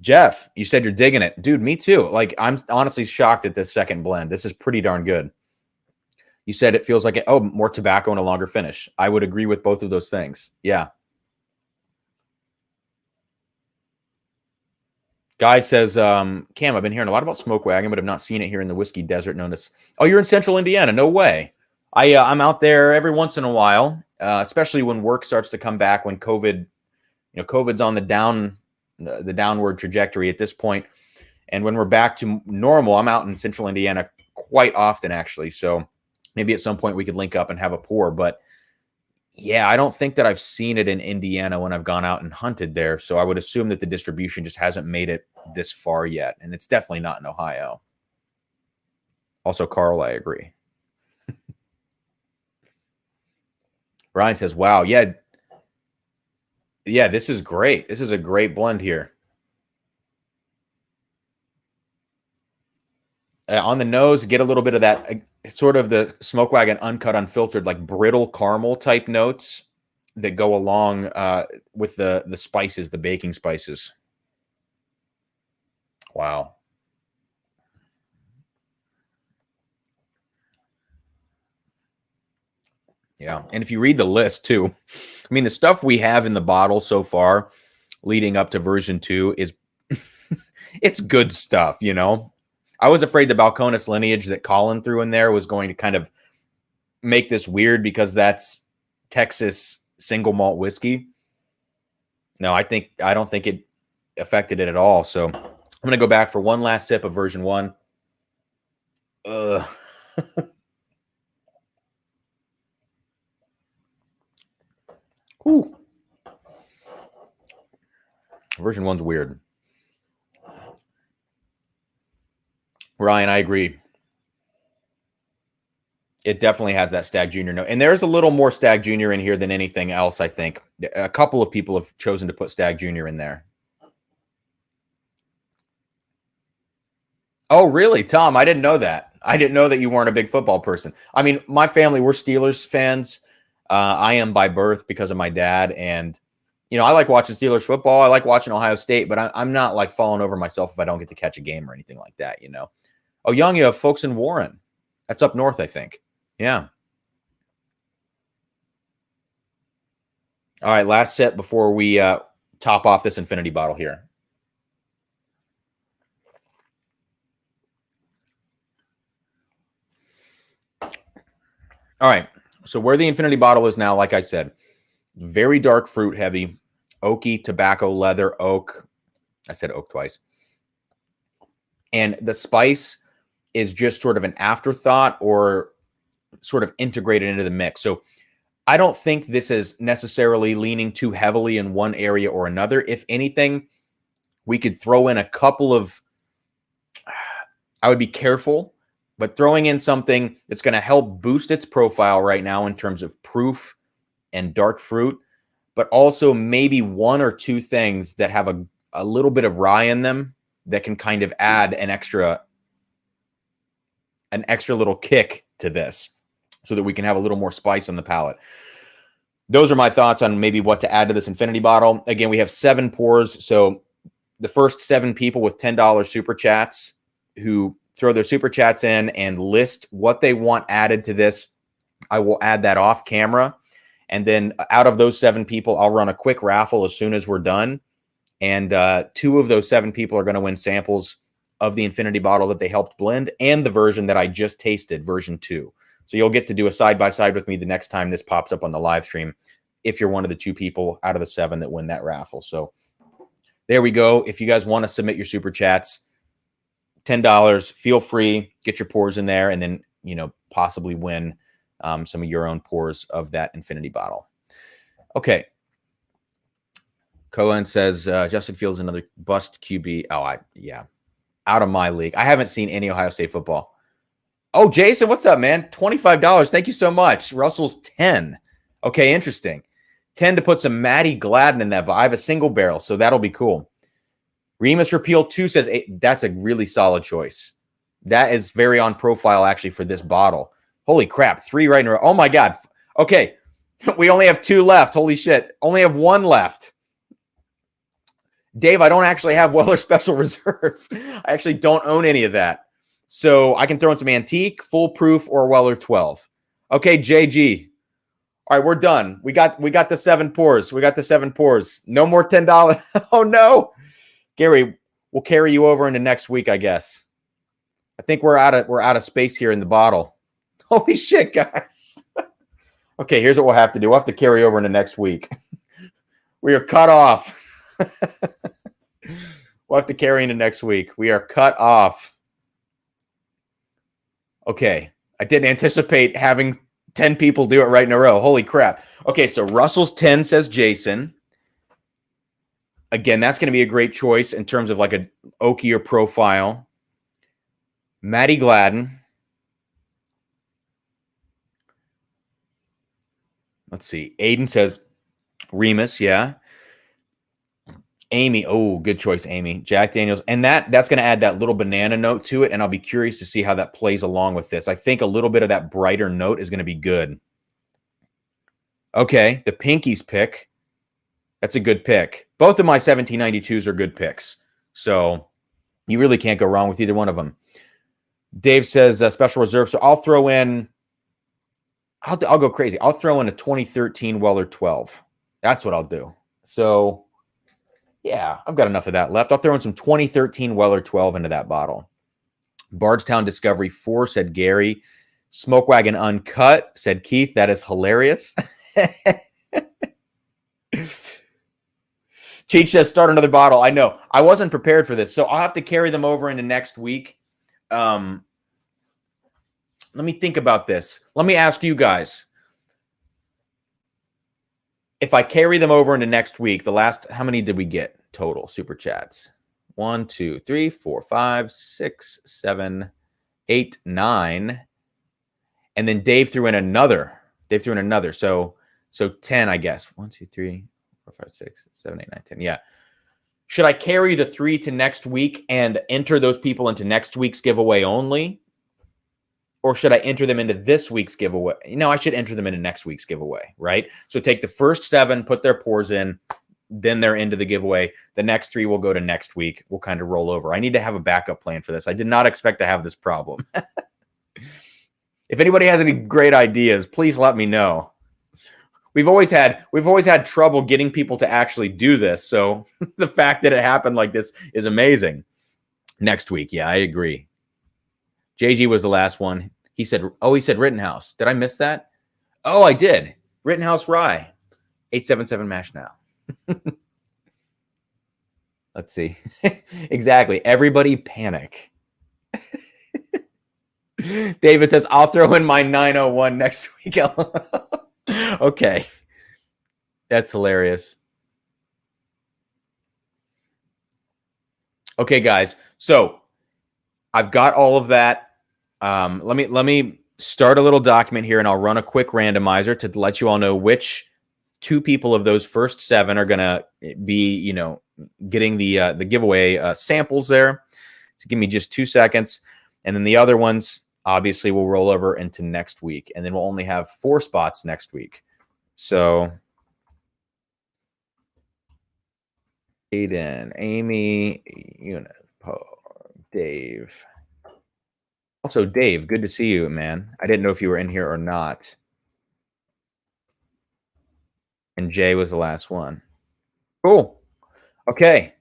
Jeff, you said you're digging it. Dude, me too. Like, I'm honestly shocked at this second blend. This is pretty darn good. You said it feels like, more tobacco and a longer finish. I would agree with both of those things. Yeah. Guy says, Cam, I've been hearing a lot about Smoke Wagon, but I've not seen it here in the whiskey desert known as. Oh, you're in central Indiana. No way. I'm out there every once in a while, especially when work starts to come back, when COVID's on the downward trajectory at this point. And when we're back to normal, I'm out in central Indiana quite often, actually. So maybe at some point we could link up and have a pour. But yeah, I don't think that I've seen it in Indiana when I've gone out and hunted there. So I would assume that the distribution just hasn't made it this far yet. And it's definitely not in Ohio. Also, Carl, I agree. Ryan says, wow, yeah, this is great. This is a great blend here. On the nose, get a little bit of that sort of the Smoke Wagon uncut, unfiltered, like brittle caramel type notes that go along with the spices, the baking spices. Wow. Yeah. And if you read the list too, I mean, the stuff we have in the bottle so far leading up to version 2 is it's good stuff, you know? I was afraid the Balcones lineage that Colin threw in there was going to kind of make this weird because that's Texas single malt whiskey. No, I don't think it affected it at all. So I'm going to go back for one last sip of version 1. Ugh. Ooh. Version 1's weird. Ryan, I agree. It definitely has that Stag Junior note. And there's a little more Stag Junior in here than anything else, I think. A couple of people have chosen to put Stag Junior in there. Oh, really, Tom? I didn't know that. I didn't know that you weren't a big football person. I mean, my family, we're Steelers fans. I am by birth because of my dad. And, you know, I like watching Steelers football. I like watching Ohio State, but I'm not like falling over myself if I don't get to catch a game or anything like that, you know. Oh, Young, you have folks in Warren. That's up north, I think. Yeah. All right, last sip before we top off this infinity bottle here. All right, so where the infinity bottle is now, like I said, very dark fruit heavy, oaky, tobacco, leather, oak. I said oak twice. And the spice is just sort of an afterthought or sort of integrated into the mix. So I don't think this is necessarily leaning too heavily in one area or another. If anything, we could throw in a couple of, I would be careful, but throwing in something that's going to help boost its profile right now in terms of proof and dark fruit, but also maybe one or two things that have a little bit of rye in them that can kind of add an extra little kick to this so that we can have a little more spice on the palate. Those are my thoughts on maybe what to add to this infinity bottle. Again, we have 7 pours. So the first 7 people with $10 super chats who throw their super chats in and list what they want added to this, I will add that off camera. And then out of those 7 people, I'll run a quick raffle as soon as we're done. And 2 of those 7 people are going to win samples of the infinity bottle that they helped blend and the version that I just tasted, version 2. So you'll get to do a side-by-side with me the next time this pops up on the live stream if you're one of the 2 people out of the 7 that win that raffle. So there we go. If you guys want to submit your super chats, $10, feel free, get your pours in there, and then, possibly win some of your own pours of that infinity bottle. Okay. Cohen says, Justin Fields another bust QB. Oh, yeah. Out of my league. I haven't seen any Ohio State football. Oh, Jason, what's up, man? $25. Thank you so much. Russell's 10. Okay, interesting. 10 to put some Matty Gladden in that, but I have a single barrel, so that'll be cool. Remus Repeal 2 says that's a really solid choice. That is very on profile, actually, for this bottle. Holy crap, 3 right in a row. Oh, my God. Okay, we only have 2 left. Holy shit. Only have 1 left. Dave, I don't actually have Weller Special Reserve. I actually don't own any of that. So I can throw in some Antique, Foolproof, or Weller 12. Okay, JG. All right, we're done. We got the 7 pours. We got the 7 pours. No more $10. Oh, no. Gary, we'll carry you over into next week, I guess. I think we're out of space here in the bottle. Holy shit, guys. Okay, here's what we'll have to do. We'll have to carry over into next week. We are cut off. We'll have to carry into next week. We are cut off. Okay. I didn't anticipate having 10 people do it right in a row. Holy crap. Okay, so Russell's 10 says Jason. Again, that's going to be a great choice in terms of like a oakier profile. Matty Gladden. Let's see. Aiden says Remus, yeah. Amy, oh, good choice, Amy. Jack Daniels. And that's going to add that little banana note to it, and I'll be curious to see how that plays along with this. I think a little bit of that brighter note is going to be good. Okay, the Pinkies pick. That's a good pick. Both of my 1792s are good picks. So you really can't go wrong with either one of them. Dave says Special Reserve. So I'll throw in, I'll go crazy. I'll throw in a 2013 Weller 12. That's what I'll do. So yeah, I've got enough of that left. I'll throw in some 2013 Weller 12 into that bottle. Bardstown Discovery 4 said Gary. Smoke Wagon Uncut said Keith. That is hilarious. Cheech says start another bottle. I know. I wasn't prepared for this, so I'll have to carry them over into next week. Let me think about this. Let me ask you guys. If I carry them over into next week, how many did we get total super chats? 1, 2, 3, 4, 5, 6, 7, 8, 9. And then Dave threw in another. So 10, I guess. 1, 2, 3, 4, 5, 6, 7, 8, 9, 10. Yeah. Should I carry the 3 to next week and enter those people into next week's giveaway only? Or should I enter them into this week's giveaway? I should enter them into next week's giveaway, right? So take the first 7, put their pours in, then they're into the giveaway. The next 3 will go to next week. We'll kind of roll over. I need to have a backup plan for this. I did not expect to have this problem. If anybody has any great ideas, please let me know. We've always had trouble getting people to actually do this. So the fact that it happened like this is amazing. Next week, yeah, I agree. JG was the last one. He said Rittenhouse. Did I miss that? Oh, I did. Rittenhouse Rye. 877 mash now. Let's see. Exactly. Everybody panic. David says, I'll throw in my 901 next week. Okay. That's hilarious. Okay, guys. So I've got all of that. Let me start a little document here, and I'll run a quick randomizer to let you all know which 2 people of those first 7 are going to be, getting the giveaway samples there. So give me just 2 seconds. And then the other ones, obviously, will roll over into next week. And then we'll only have 4 spots next week. So Aiden, Amy, Dave. Also, Dave, good to see you, man. I didn't know if you were in here or not. And Jay was the last one. Cool. Okay.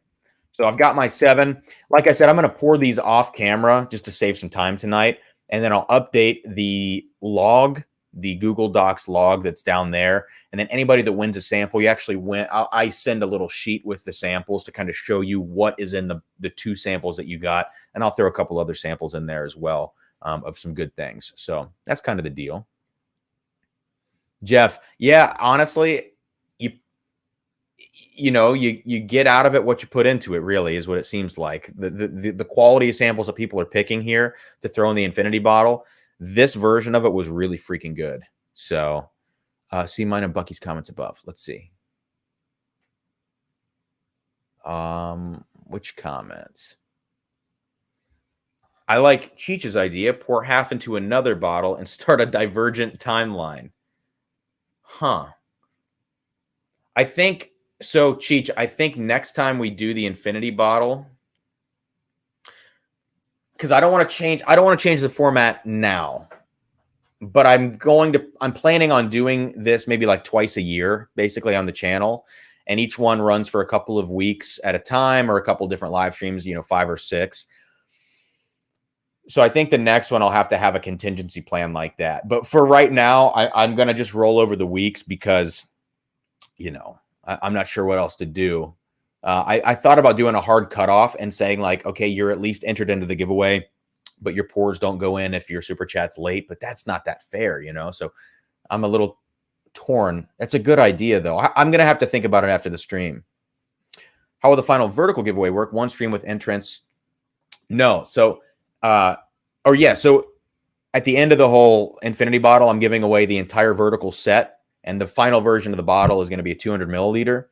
So I've got my 7. Like I said, I'm going to pour these off camera just to save some time tonight. And then I'll update the log, the Google Docs log that's down there. And then anybody that wins a sample, you actually win. I send a little sheet with the samples to kind of show you what is in the 2 samples that you got. And I'll throw a couple other samples in there as well of some good things. So that's kind of the deal. Jeff, yeah, honestly, you get out of it what you put into it, really, is what it seems like. The quality of samples that people are picking here to throw in the infinity bottle, this version of it was really freaking good. So see mine and Bucky's comments above. Let's see. Which comments? I like Cheech's idea. Pour half into another bottle and start a divergent timeline. Huh. I think so, Cheech. I think next time we do the infinity bottle, because I don't want to change the format now. But I'm planning on doing this maybe like twice a year, basically on the channel. And each one runs for a couple of weeks at a time or a couple different live streams, 5 or 6. So I think the next one I'll have to have a contingency plan like that. But for right now, I'm going to just roll over the weeks because, I'm not sure what else to do. I thought about doing a hard cutoff and saying like, okay, you're at least entered into the giveaway, but your pours don't go in if your super chat's late. But that's not that fair, So I'm a little torn. That's a good idea, though. I'm going to have to think about it after the stream. How will the final vertical giveaway work? One stream with entrance? No. So, so at the end of the whole infinity bottle, I'm giving away the entire vertical set. And the final version of the bottle is going to be a 200 milliliter.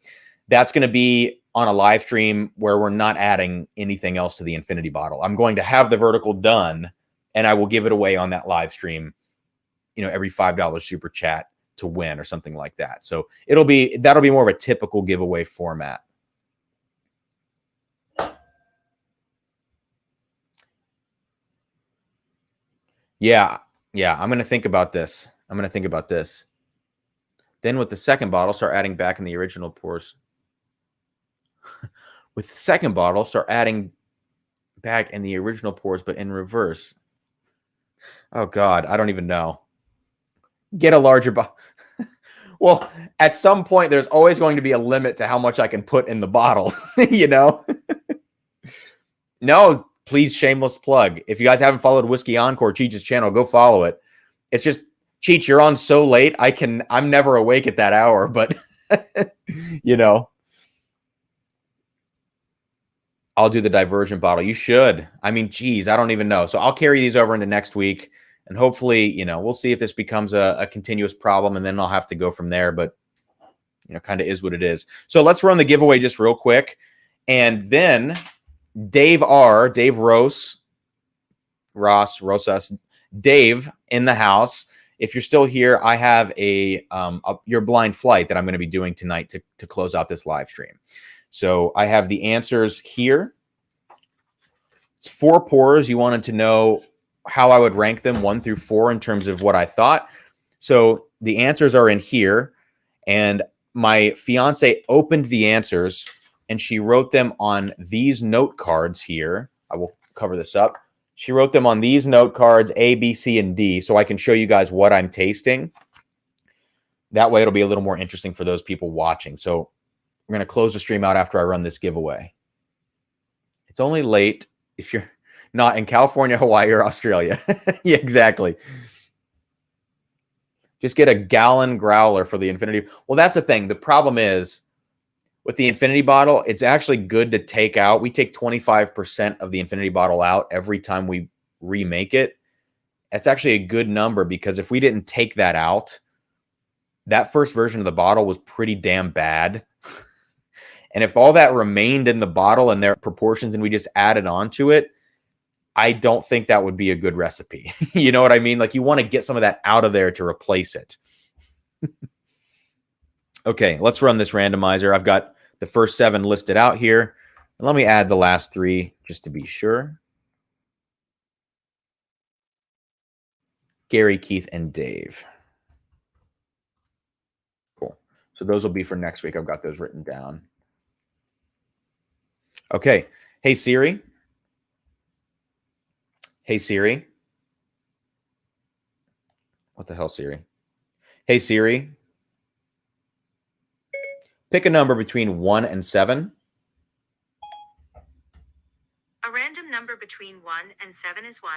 That's going to be on a live stream where we're not adding anything else to the infinity bottle. I'm going to have the vertical done, and I will give it away on that live stream, every $5 super chat to win or something like that. So that'll be more of a typical giveaway format. Yeah. I'm going to think about this. Then with the second bottle, start adding back in the original pours. With the second bottle, start adding back in the original pours, but in reverse. Oh, God, I don't even know. Get a larger bottle. Well, at some point, there's always going to be a limit to how much I can put in the bottle, No, please, shameless plug. If you guys haven't followed Whiskey Encore, Cheech's channel, go follow it. It's just, Cheech, you're on so late. I'm never awake at that hour, but, I'll do the divergent bottle. You should. I mean, geez, I don't even know. So I'll carry these over into next week, and hopefully, we'll see if this becomes a continuous problem, and then I'll have to go from there. But, kind of is what it is. So let's run the giveaway just real quick. And then Dave Ros, Dave in the house. If you're still here, I have your blind flight that I'm going to be doing tonight to close out this live stream. So I have the answers here. It's 4 pours. You wanted to know how I would rank them 1 through 4 in terms of what I thought. So the answers are in here. And my fiance opened the answers and she wrote them on these note cards here. I will cover this up. She wrote them on these note cards, A, B, C, and D, so I can show you guys what I'm tasting. That way it'll be a little more interesting for those people watching. So we're going to close the stream out after I run this giveaway. It's only late if you're not in California, Hawaii, or Australia. Yeah, exactly. Just get a gallon growler for the infinity. Well, that's the thing. The problem is with the infinity bottle, it's actually good to take out. We take 25% of the infinity bottle out every time we remake it. That's actually a good number because if we didn't take that out, that first version of the bottle was pretty damn bad. And if all that remained in the bottle and their proportions and we just added on to it, I don't think that would be a good recipe. You know what I mean? Like you want to get some of that out of there to replace it. Okay, let's run this randomizer. I've got the first 7 listed out here. And let me add the last 3 just to be sure. Gary, Keith, and Dave. Cool. So those will be for next week. I've got those written down. Okay. Hey, Siri. Hey, Siri. What the hell, Siri? Hey, Siri. Pick a number between 1 and 7. A random number between 1 and 7 is 1.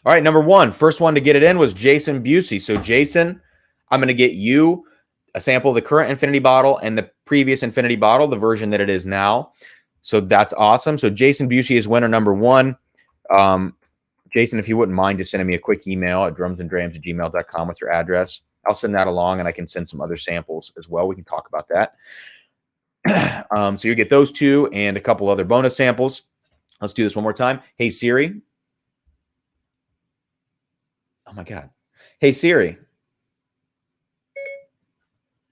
All right, number 1. First one to get it in was Jason Busey. So, Jason, I'm going to get you a sample of the current Infinity bottle and the previous Infinity bottle, the version that it is now. So that's awesome. So Jason Busey is winner number 1. Jason, if you wouldn't mind just sending me a quick email at drumsanddrams@gmail.com with your address. I'll send that along, and I can send some other samples as well. We can talk about that. So you get those 2 and a couple other bonus samples. Let's do this one more time. Hey, Siri. Oh, my God. Hey, Siri.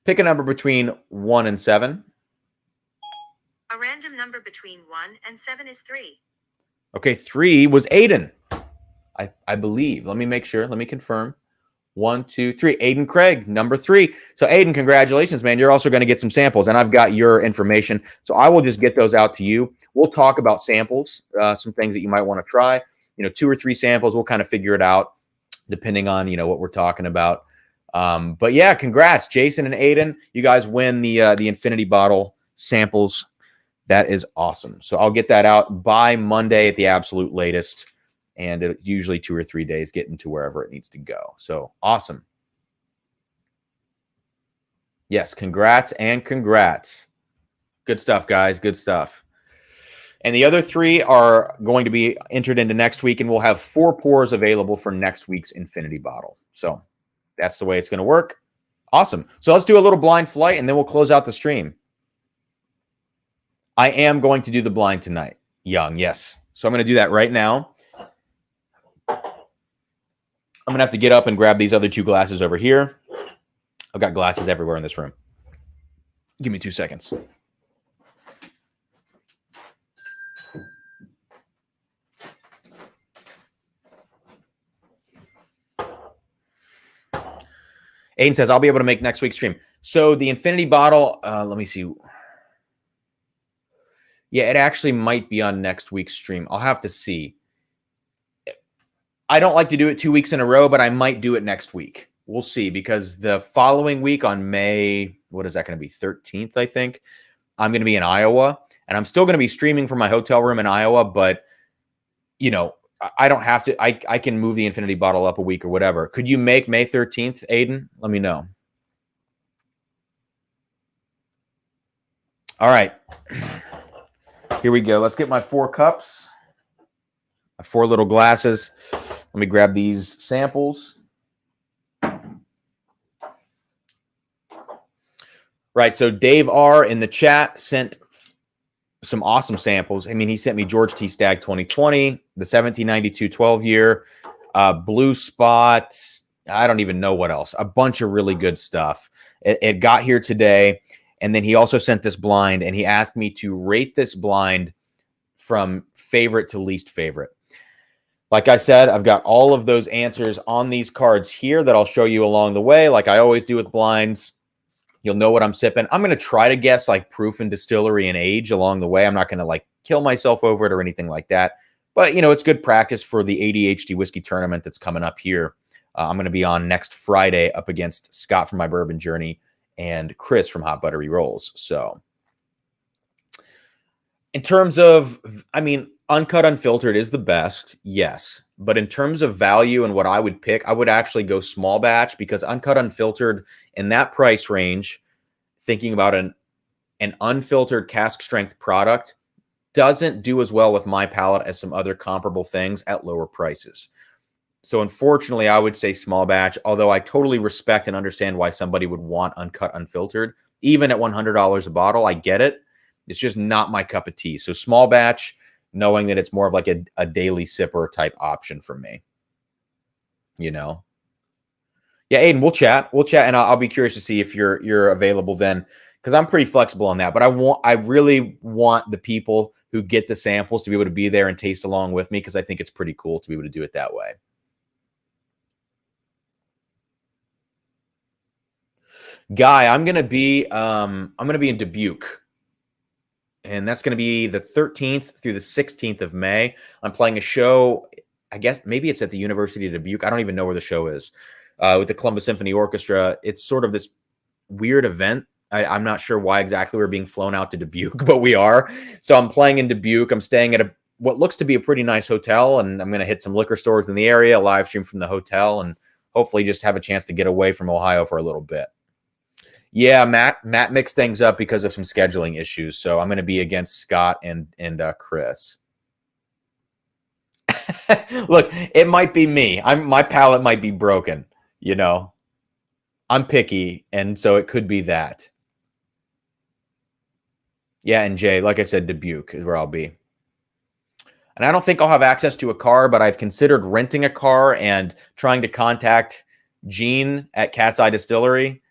Pick a number between 1 and 7. A random number between 1 and 7 is 3. Okay, 3 was Aiden. I believe. Let me make sure. Let me confirm. 1, 2, 3. Aiden Craig, number 3. So, Aiden, congratulations, man. You're also going to get some samples, and I've got your information. So, I will just get those out to you. We'll talk about samples, some things that you might want to try. 2 or 3 samples. We'll kind of figure it out depending on, what we're talking about. But, yeah, congrats, Jason and Aiden. You guys win the Infinity Bottle samples. That is awesome. So, I'll get that out by Monday at the absolute latest. And it usually 2 or 3 days getting to wherever it needs to go. So awesome. Yes, congrats and congrats. Good stuff, guys. Good stuff. And the other 3 are going to be entered into next week, and we'll have 4 pours available for next week's Infinity Bottle. So that's the way it's going to work. Awesome. So let's do a little blind flight, and then we'll close out the stream. I am going to do the blind tonight. Young, yes. So I'm going to do that right now. I'm going to have to get up and grab these other 2 glasses over here. I've got glasses everywhere in this room. Give me 2 seconds. Aiden says, I'll be able to make next week's stream. So the Infinity Bottle, let me see. Yeah, it actually might be on next week's stream. I'll have to see. I don't like to do it 2 weeks in a row, but I might do it next week. We'll see, because the following week on May, what is that going to be? 13th, I think. I'm going to be in Iowa, and I'm still going to be streaming from my hotel room in Iowa, but, I don't have to. I can move the Infinity Bottle up a week or whatever. Could you make May 13th, Aiden? Let me know. All right. Here we go. Let's get my 4 cups. My 4 little glasses. Let me grab these samples. Right, so Dave R in the chat sent some awesome samples. I mean, he sent me George T. Stagg 2020, the 1792 12-year, Blue Spot. I don't even know what else. A bunch of really good stuff. It got here today, and then he also sent this blind, and he asked me to rate this blind from favorite to least favorite. Like I said, I've got all of those answers on these cards here that I'll show you along the way, like I always do with blinds. You'll know what I'm sipping. I'm going to try to guess like proof and distillery and age along the way. I'm not going to like kill myself over it or anything like that. But, it's good practice for the ADHD whiskey tournament that's coming up here. I'm going to be on next Friday up against Scott from My Bourbon Journey and Chris from Hot Buttery Rolls. So in terms of, uncut, unfiltered is the best. Yes. But in terms of value and what I would pick, I would actually go small batch, because uncut, unfiltered in that price range, thinking about an unfiltered cask strength product, doesn't do as well with my palate as some other comparable things at lower prices. So unfortunately, I would say small batch, although I totally respect and understand why somebody would want uncut, unfiltered. Even at $100 a bottle, I get it. It's just not my cup of tea. So small batch, knowing that it's more of like a daily sipper type option for me. Yeah, Aiden, we'll chat, and I'll be curious to see if you're available then, because I'm pretty flexible on that. But I really want the people who get the samples to be able to be there and taste along with me, because I think it's pretty cool to be able to do it that way. Guy, I'm gonna be in Dubuque. and that's going to be the 13th through the 16th of May. I'm playing a show. I guess maybe it's at the University of Dubuque. I don't even know where the show is. With the Columbus Symphony Orchestra. It's sort of this weird event. I'm not sure why exactly we're being flown out to Dubuque, but we are. So I'm playing in Dubuque. I'm staying at what looks to be a pretty nice hotel, and I'm going to hit some liquor stores in the area, live stream from the hotel, and hopefully just have a chance to get away from Ohio for a little bit. Yeah, Matt mixed things up because of some scheduling issues, so I'm going to be against Scott and Chris. Look, it might be me. My palate might be broken. You know, I'm picky, and so it could be that. Yeah, and Jay, like I said, Dubuque is where I'll be. And I don't think I'll have access to a car, but I've considered renting a car and trying to contact Gene at Cat's Eye Distillery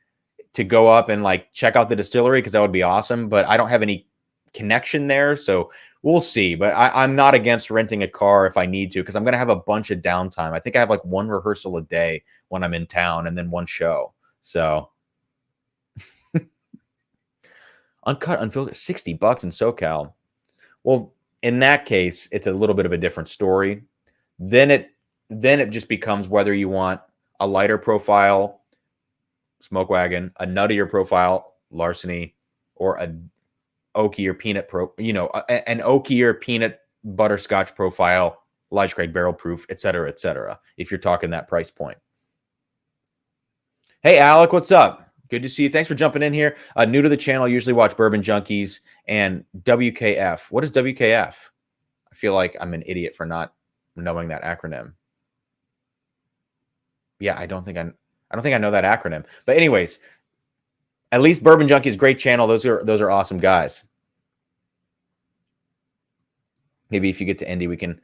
to go up and like check out the distillery, because that would be awesome. But I don't have any connection there, so we'll see. But I'm not against renting a car if I need to, because I'm going to have a bunch of downtime. I think I have like one rehearsal a day when I'm in town, and then one show. So uncut, unfiltered, $60 in SoCal. Well, in that case, it's a little bit of a different story. Then it just becomes whether you want a lighter profile Smoke Wagon, a nuttier profile Larceny, or a oakier peanut an oakier peanut butterscotch profile Elijah Craig barrel proof, etc., if you're talking that price point. Hey Alec, what's up? Good to see you. Thanks for jumping in here. New to the channel, usually watch Bourbon Junkies and WKF. What is WKF? I feel like I'm an idiot for not knowing that acronym. Yeah, I don't think I know that acronym. But anyways, at least Bourbon Junkies, great channel. Those are awesome guys. Maybe if you get to Indy, we can.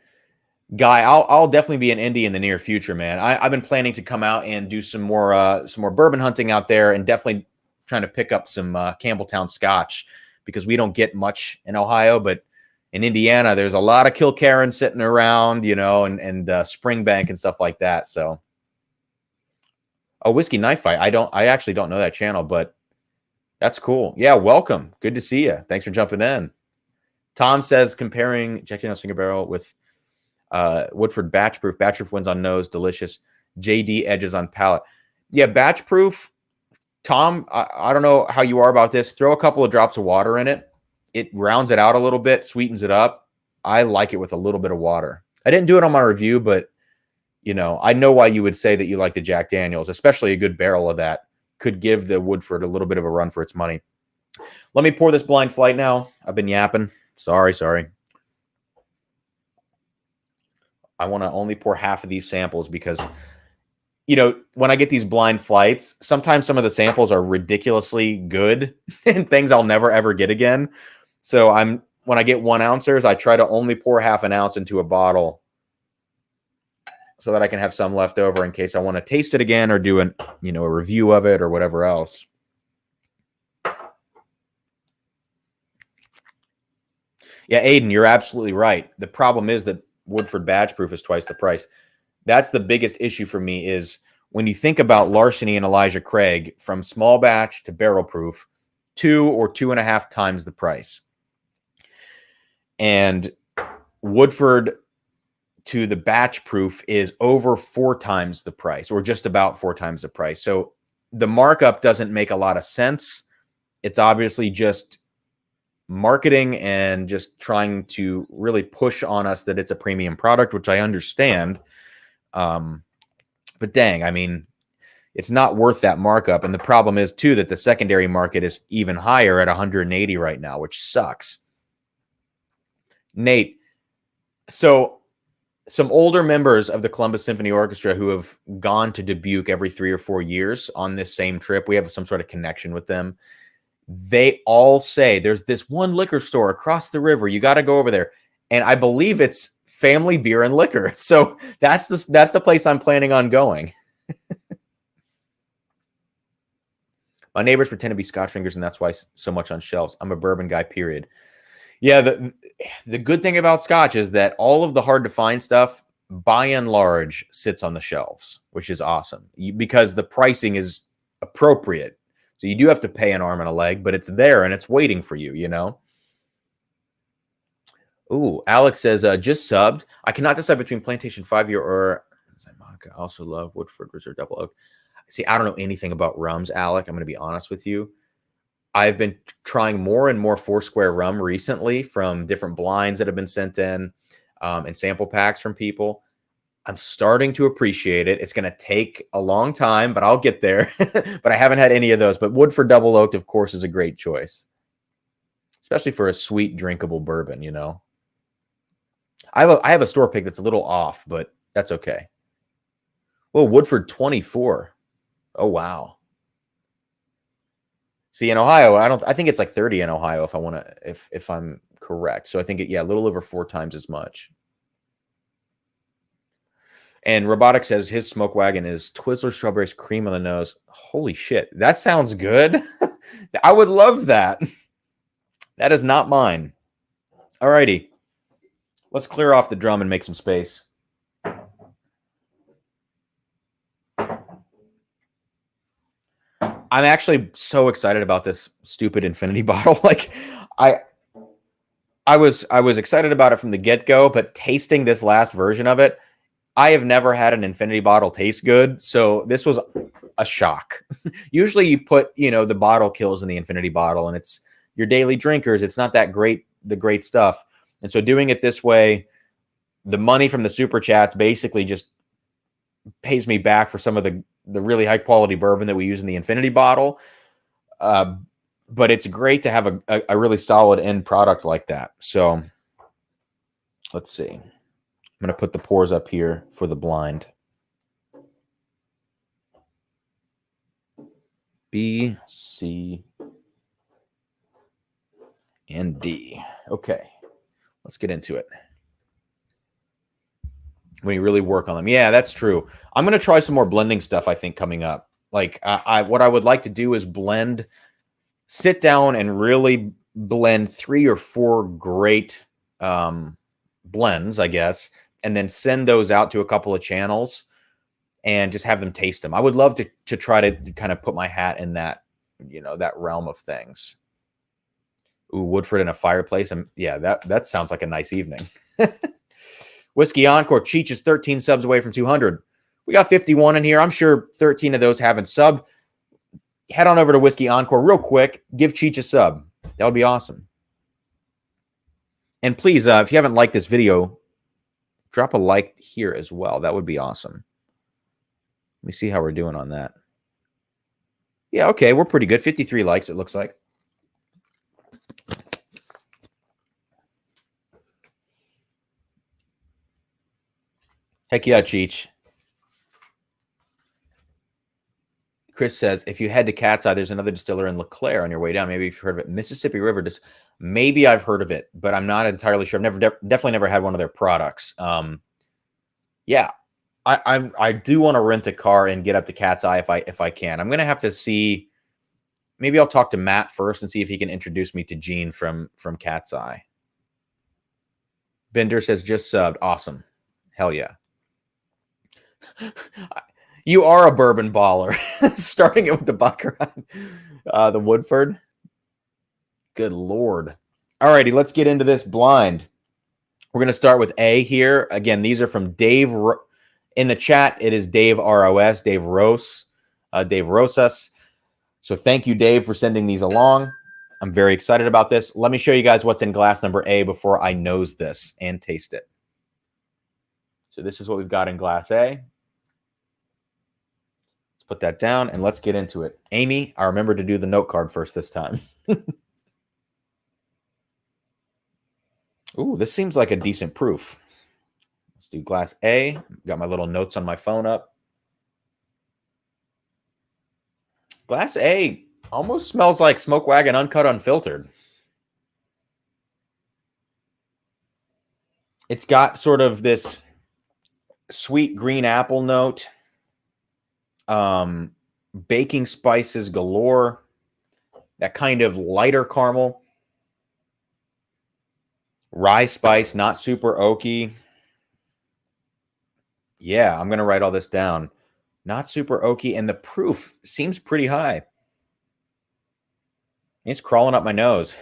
Guy, I'll definitely be in Indy in the near future, man. I've been planning to come out and do some more bourbon hunting out there, and definitely trying to pick up some Campbelltown Scotch, because we don't get much in Ohio, but in Indiana, there's a lot of Kilkerran sitting around, and Springbank and stuff like that. So, Whiskey Knife Fight. I actually don't know that channel, but that's cool. Yeah, welcome. Good to see you. Thanks for jumping in. Tom says comparing Jack Daniel's Single Barrel with Woodford Batch Proof. Batch Proof wins on nose, delicious. JD edges on palate. Yeah, Batch Proof. Tom, I don't know how you are about this. Throw a couple of drops of water in it. It rounds it out a little bit, sweetens it up. I like it with a little bit of water. I didn't do it on my review, but I know why you would say that you like the Jack Daniels, especially a good barrel of that could give the Woodford a little bit of a run for its money. Let me pour this Blind Flight now. I've been yapping. Sorry. I want to only pour half of these samples because, when I get these Blind Flights, sometimes some of the samples are ridiculously good and things I'll never, ever get again. So when I get 1 ounces, I try to only pour half an ounce into a bottle so that I can have some left over in case I want to taste it again or do a review of it or whatever else. Yeah, Aiden, you're absolutely right. The problem is that Woodford Batch Proof is twice the price. That's the biggest issue for me, is when you think about Larceny and Elijah Craig, from small batch to barrel proof, 2 or 2.5 times the price. And Woodford to the batch proof is over 4 times the price, or just about 4 times the price. So the markup doesn't make a lot of sense. It's obviously just marketing and just trying to really push on us that it's a premium product, which I understand. But dang, I mean, it's not worth that markup. And the problem is too, that the secondary market is even higher at 180 right now, which sucks. Nate, so some older members of the Columbus Symphony Orchestra who have gone to Dubuque every 3 or 4 years on this same trip, we have some sort of connection with them. They all say there's this one liquor store across the river. You got to go over there. And I believe it's Family Beer and Liquor. So that's the place I'm planning on going. My neighbors pretend to be Scotch fingers, and that's why so much on shelves. I'm a bourbon guy, period. Yeah, the good thing about Scotch is that all of the hard to find stuff, by and large, sits on the shelves, which is awesome because the pricing is appropriate. So you do have to pay an arm and a leg, but it's there and it's waiting for you, Ooh, Alex says, just subbed. I cannot decide between Plantation 5-year or I also love Woodford Reserve Double Oak. See, I don't know anything about rums, Alec. I'm going to be honest with you. I've been trying more and more Foursquare rum recently from different blinds that have been sent in and sample packs from people. I'm starting to appreciate it. It's going to take a long time, but I'll get there. But I haven't had any of those. But Woodford Double Oaked, of course, is a great choice, especially for a sweet, drinkable bourbon, you know. I have a store pick that's a little off, but that's okay. Well, Woodford 24. Oh, wow. See, in Ohio, I think it's like 30 in Ohio if I'm correct. So I think a little over 4 times as much. And Robotic says his Smoke Wagon is Twizzler strawberries cream on the nose. Holy shit. That sounds good. I would love that. That is not mine. All righty. Let's clear off the drum and make some space. I'm actually so excited about this stupid infinity bottle. Like I was excited about it from the get-go, but tasting this last version of it, I have never had an infinity bottle taste good, so this was a shock. Usually you put, the bottle kills in the infinity bottle and it's your daily drinkers. It's not that great, the great stuff. And so doing it this way, the money from the super chats basically just pays me back for some of the really high quality bourbon that we use in the infinity bottle. But it's great to have a really solid end product like that. So let's see. I'm going to put the pours up here for the blind. B, C, and D. Okay, let's get into it. When you really work on them. Yeah, that's true. I'm going to try some more blending stuff, I think, coming up. Like, what I would like to do is sit down and really blend 3 or 4 great blends, I guess, and then send those out to a couple of channels and just have them taste them. I would love to try to kind of put my hat in that, that realm of things. Ooh, Woodford in a fireplace. Yeah, that sounds like a nice evening. Whiskey Encore. Cheech is 13 subs away from 200. We got 51 in here. I'm sure 13 of those haven't subbed. Head on over to Whiskey Encore real quick. Give Cheech a sub. That would be awesome. And please, if you haven't liked this video, drop a like here as well. That would be awesome. Let me see how we're doing on that. Yeah, okay. We're pretty good. 53 likes, it looks like. Heck yeah, Cheech. Chris says, if you head to Cat's Eye, there's another distiller in LeClaire on your way down. Maybe you've heard of it. Mississippi River. Maybe I've heard of it, but I'm not entirely sure. I've definitely never had one of their products. Yeah, I do want to rent a car and get up to Cat's Eye if I can. I'm going to have to see. Maybe I'll talk to Matt first and see if he can introduce me to Gene from Cat's Eye. Bender says, just subbed. Awesome. Hell yeah. You are a bourbon baller. Starting it with the Baccarat, the Woodford. Good Lord. All righty, let's get into this blind. We're going to start with A here. Again, these are from Dave. In the chat, it is Dave ROS, Dave Ros, Dave Rosas. So thank you, Dave, for sending these along. I'm very excited about this. Let me show you guys what's in glass number A before I nose this and taste it. So this is what we've got in glass A. Put that down and let's get into it. Amy, I remember to do the note card first this time. Ooh, this seems like a decent proof. Let's do glass A. Got my little notes on my phone up. Glass A almost smells like Smoke Wagon Uncut Unfiltered. It's got sort of this sweet green apple note. Baking spices galore, that kind of lighter caramel, rye spice, not super oaky. Yeah, I'm going to write all this down. Not super oaky, and the proof seems pretty high. It's crawling up my nose.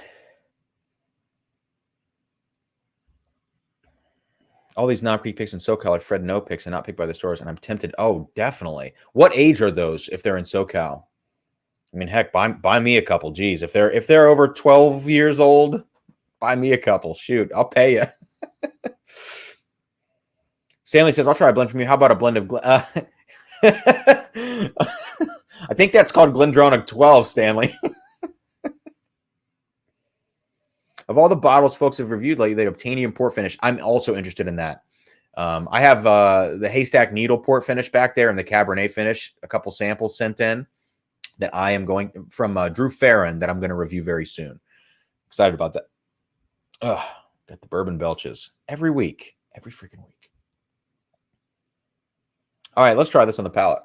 All these non-creek picks in SoCal are Fred No picks and not picked by the stores, and I'm tempted. Oh, definitely. What age are those if they're in SoCal? I mean, heck, buy me a couple. Geez, if they're over 12 years old, buy me a couple. Shoot, I'll pay you. Stanley says, I'll try a blend from you. How about a blend of... I think that's called Glendronach 12, Stanley. Of all the bottles folks have reviewed lately, the Obtainium port finish, I'm also interested in that. I have the Haystack Needle port finish back there and the Cabernet finish, a couple samples sent in that I am going from Drew Farron that I'm going to review very soon. Excited about that. Got the bourbon belches every week, every freaking week. All right, let's try this on the palate.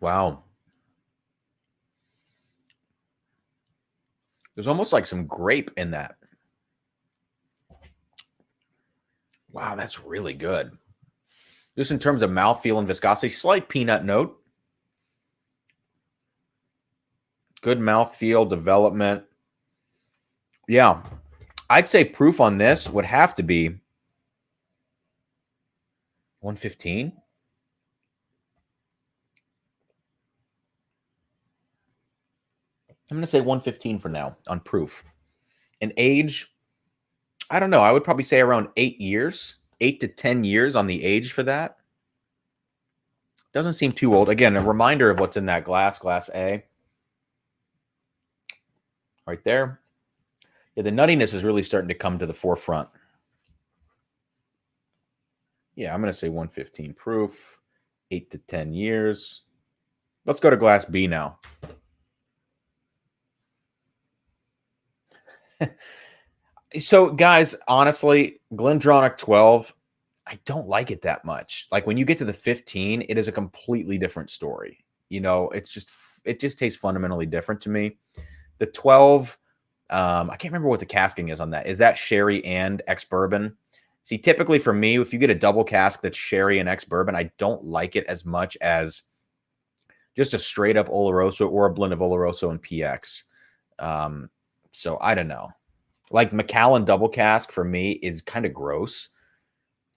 Wow. There's almost like some grape in that. Wow, that's really good. Just in terms of mouthfeel and viscosity, slight peanut note. Good mouthfeel, development. Yeah, I'd say proof on this would have to be 115. I'm going to say 115 for now on proof. And age, I don't know. I would probably say around 8 years, 8 to 10 years on the age for that. Doesn't seem too old. Again, a reminder of what's in that glass A. Right there. Yeah, the nuttiness is really starting to come to the forefront. Yeah, I'm going to say 115 proof, 8 to 10 years. Let's go to glass B now. So, guys, honestly, Glendronach 12, I don't like it that much. Like when you get to the 15, it is a completely different story. You know, it just tastes fundamentally different to me. The 12, I can't remember what the casking is on that. Is that sherry and ex-bourbon? See, typically for me, if you get a double cask that's sherry and ex-bourbon, I don't like it as much as just a straight up Oloroso or a blend of Oloroso and PX. So I don't know. Like Macallan double cask for me is kind of gross.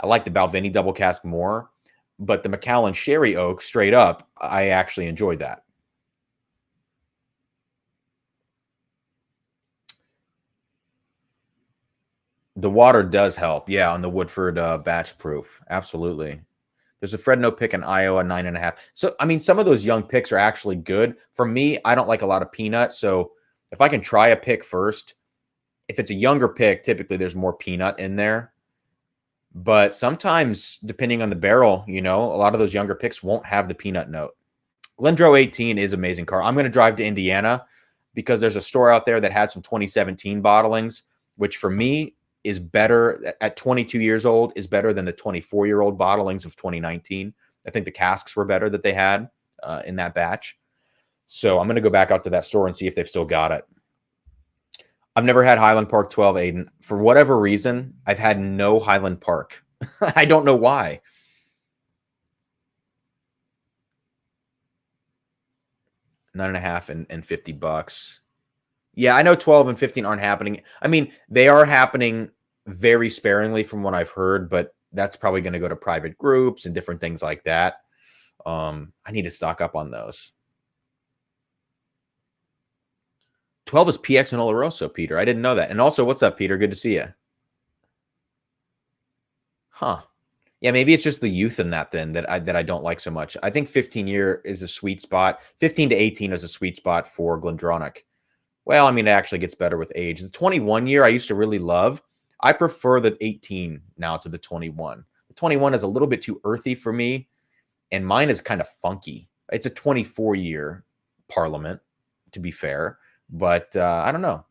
I like the Balvenie double cask more, but the Macallan Sherry Oak straight up, I actually enjoyed that. The water does help. Yeah, on the Woodford batch proof. Absolutely. There's a Fred No pick in Iowa, 9.5. So, I mean, some of those young picks are actually good. For me, I don't like a lot of peanut. So if I can try a pick first, if it's a younger pick, typically there's more peanut in there. But sometimes, depending on the barrel, you know, a lot of those younger picks won't have the peanut note. Glendro 18 is amazing car. I'm going to drive to Indiana because there's a store out there that had some 2017 bottlings, which for me is better at 22 years old, is better than the 24-year-old bottlings of 2019. I think the casks were better that they had in that batch. So I'm going to go back out to that store and see if they've still got it. I've never had Highland Park 12, Aiden. For whatever reason, I've had no Highland Park. I don't know why. $9.5 and $50. Yeah, I know 12 and 15 aren't happening. I mean, they are happening very sparingly from what I've heard, but that's probably going to go to private groups and different things like that. I need to stock up on those. 12 is PX and Oloroso, Peter. I didn't know that. And also, what's up, Peter? Good to see you. Huh. Yeah, maybe it's just the youth in that then that I don't like so much. I think 15-year is a sweet spot. 15 to 18 is a sweet spot for Glendronach. Well, I mean, it actually gets better with age. The 21 year I used to really love. I prefer the 18 now to the 21. The 21 is a little bit too earthy for me, and mine is kind of funky. It's a 24-year Parliament, to be fair, but I don't know.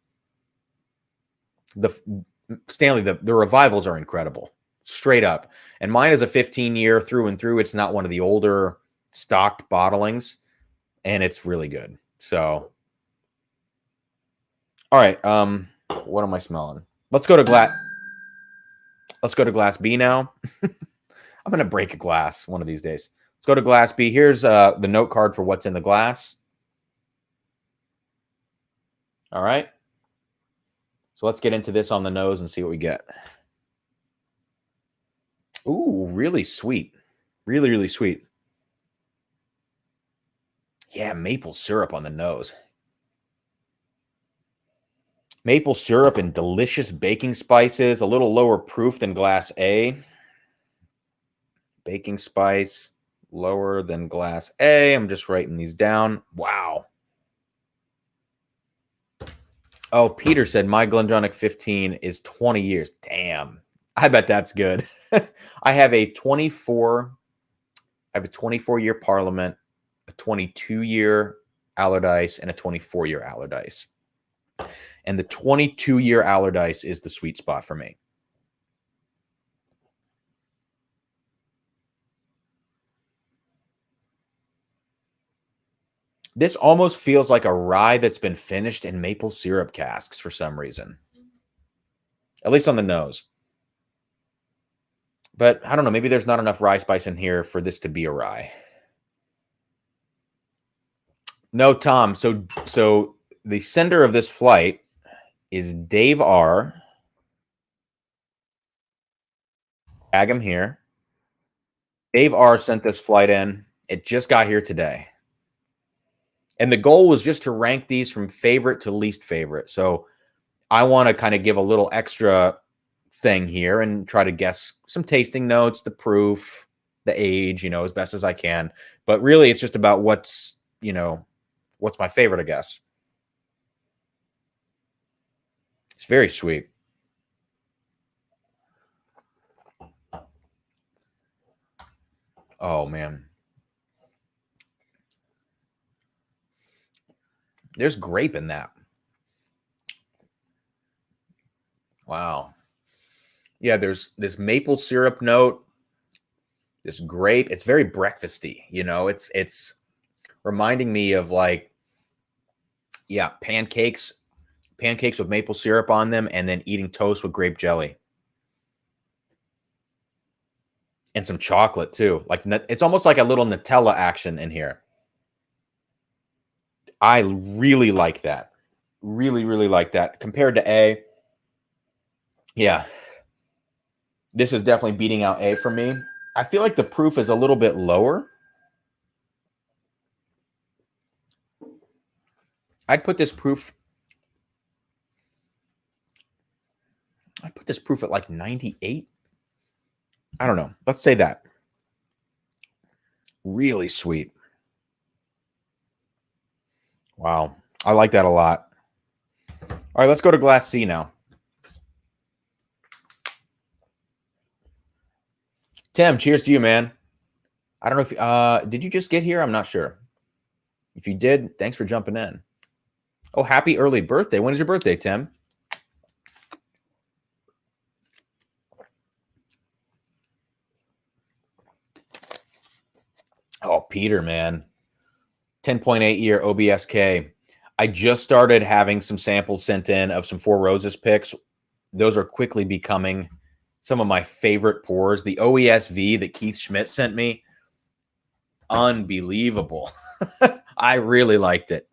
Stanley, the revivals are incredible, straight up. And mine is a 15-year through and through. It's not one of the older stocked bottlings, and it's really good. So, all right. What am I smelling? Let's go to glass B now. I'm gonna break a glass one of these days. Let's go to glass B. Here's the note card for what's in the glass. All right. So let's get into this on the nose and see what we get. Ooh, really sweet. Really, really sweet. Yeah, maple syrup on the nose. Maple syrup and delicious baking spices, a little lower proof than Glass A. Baking spice, lower than Glass A. I'm just writing these down. Wow. Oh, Peter said my Glendronach 15 is 20 years. Damn. I bet that's good. I have a 24-year Parliament, a 22-year Allardyce, and a 24-year Allardyce. And the 22-year Allardyce is the sweet spot for me. This almost feels like a rye that's been finished in maple syrup casks for some reason. At least on the nose. But I don't know. Maybe there's not enough rye spice in here for this to be a rye. No, Tom. So the sender of this flight is Dave R. Tag him here. Dave R. sent this flight in. It just got here today. And the goal was just to rank these from favorite to least favorite. So I want to kind of give a little extra thing here and try to guess some tasting notes, the proof, the age, as best as I can. But really, it's just about what's my favorite, I guess. It's very sweet. Oh, man. There's grape in that. Wow. Yeah, there's this maple syrup note, this grape. It's very breakfasty, It's reminding me of pancakes with maple syrup on them, and then eating toast with grape jelly. And some chocolate too. It's almost like a little Nutella action in here. I really like that. Really, really like that. Compared to A, yeah. This is definitely beating out A for me. I feel like the proof is a little bit lower. I'd put this proof at like 98. I don't know. Let's say that. Really sweet. Wow. I like that a lot. All right, let's go to Glass C now. Tim, cheers to you, man. I don't know if did you just get here? I'm not sure. If you did, thanks for jumping in. Oh, happy early birthday. When is your birthday, Tim? Oh, Peter, man. 10.8 year OBSK. I just started having some samples sent in of some Four Roses picks. Those are quickly becoming some of my favorite pours. The OESV that Keith Schmidt sent me, unbelievable. I really liked it.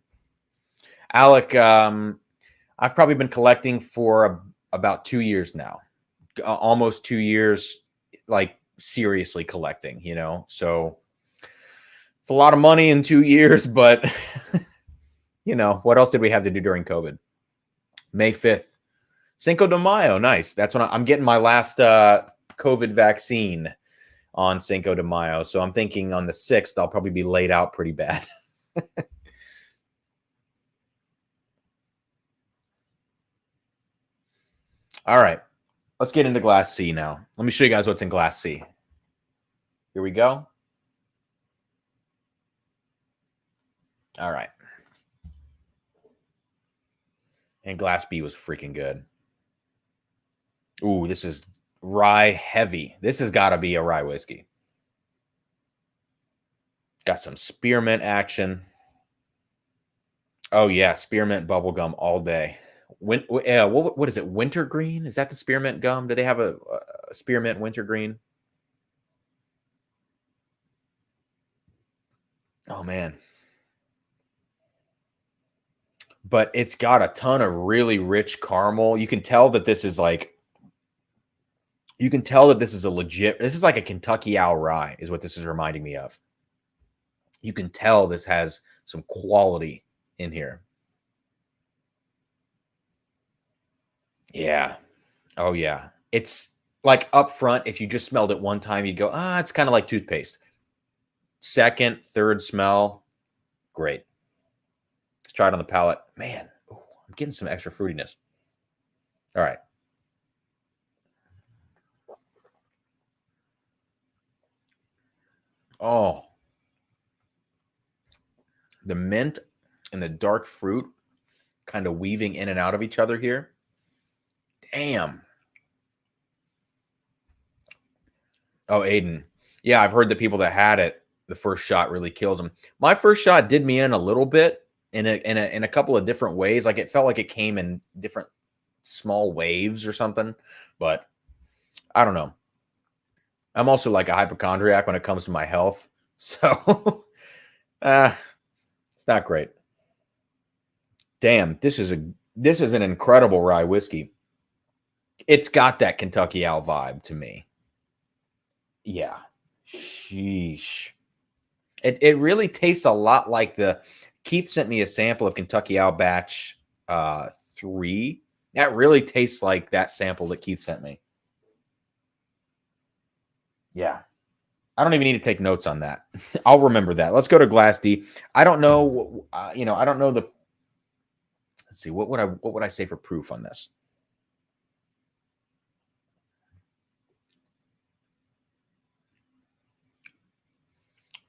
Alec, I've probably been collecting for about 2 years now. Almost 2 years, seriously collecting, So it's a lot of money in 2 years, but what else did we have to do during COVID? May 5th. Cinco de Mayo, nice. That's when I'm getting my last COVID vaccine on Cinco de Mayo. So I'm thinking on the 6th, I'll probably be laid out pretty bad. All right, let's get into Glass C now. Let me show you guys what's in Glass C. Here we go. All right. And Glass B was freaking good. Ooh, this is rye heavy. This has got to be a rye whiskey. Got some spearmint action. Oh, yeah, spearmint bubblegum all day. What is it? Wintergreen? Is that the spearmint gum? Do they have a spearmint wintergreen? Oh, man. but it's got a ton of really rich caramel. You can tell that this is like, you can tell that this is a legit, this is like a Kentucky Owl Rye is what this is reminding me of. You can tell this has some quality in here. Yeah. Oh, yeah. It's like up front, if you just smelled it one time, you'd go, it's kind of like toothpaste. Second, third smell, great. Let's try it on the palate. Man, I'm getting some extra fruitiness. All right. Oh, the mint and the dark fruit kind of weaving in and out of each other here. Damn. Oh, Aiden. Yeah, I've heard the people that had it, the first shot really kills them. My first shot did me in a little bit in a couple of different ways. Like it felt like it came in different small waves or something, but I don't know. I'm also like a hypochondriac when it comes to my health. So it's not great. Damn, this is an incredible rye whiskey. It's got that Kentucky Owl vibe to me. Yeah. Sheesh. It really tastes a lot like Keith sent me a sample of Kentucky Owl Batch 3. That really tastes like that sample that Keith sent me. Yeah. I don't even need to take notes on that. I'll remember that. Let's go to Glass D. I don't know, I don't know let's see, what would I say for proof on this?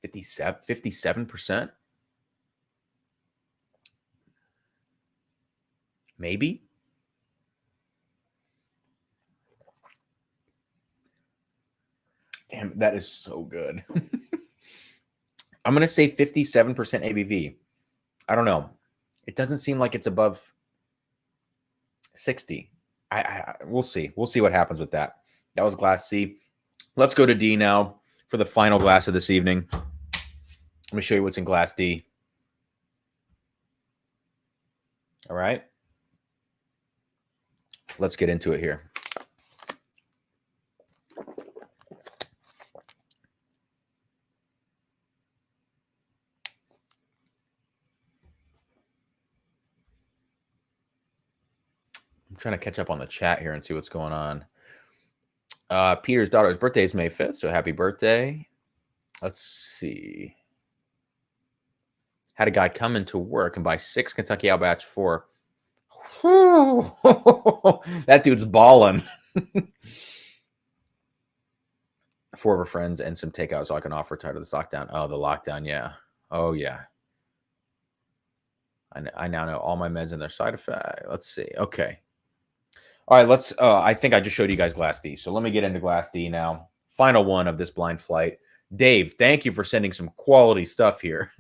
$57, 57%? Maybe. Damn, that is so good. I'm going to say 57% ABV. I don't know. It doesn't seem like it's above 60. We'll see. We'll see what happens with that. That was Glass C. Let's go to D now for the final glass of this evening. Let me show you what's in Glass D. All right. Let's get into it here. I'm trying to catch up on the chat here and see what's going on. Peter's daughter's birthday is May 5th, so happy birthday. Let's see. Had a guy come into work and buy 6 Kentucky Owl Batch 4. That dude's balling. 4 of her friends and some takeout so I can offer tied to this lockdown. Oh, the lockdown, yeah. Oh, yeah. I now know all my meds and their side effect. Let's see. Okay. All right, let's I think I just showed you guys Glass D. So let me get into Glass D now. Final one of this blind flight. Dave, thank you for sending some quality stuff here.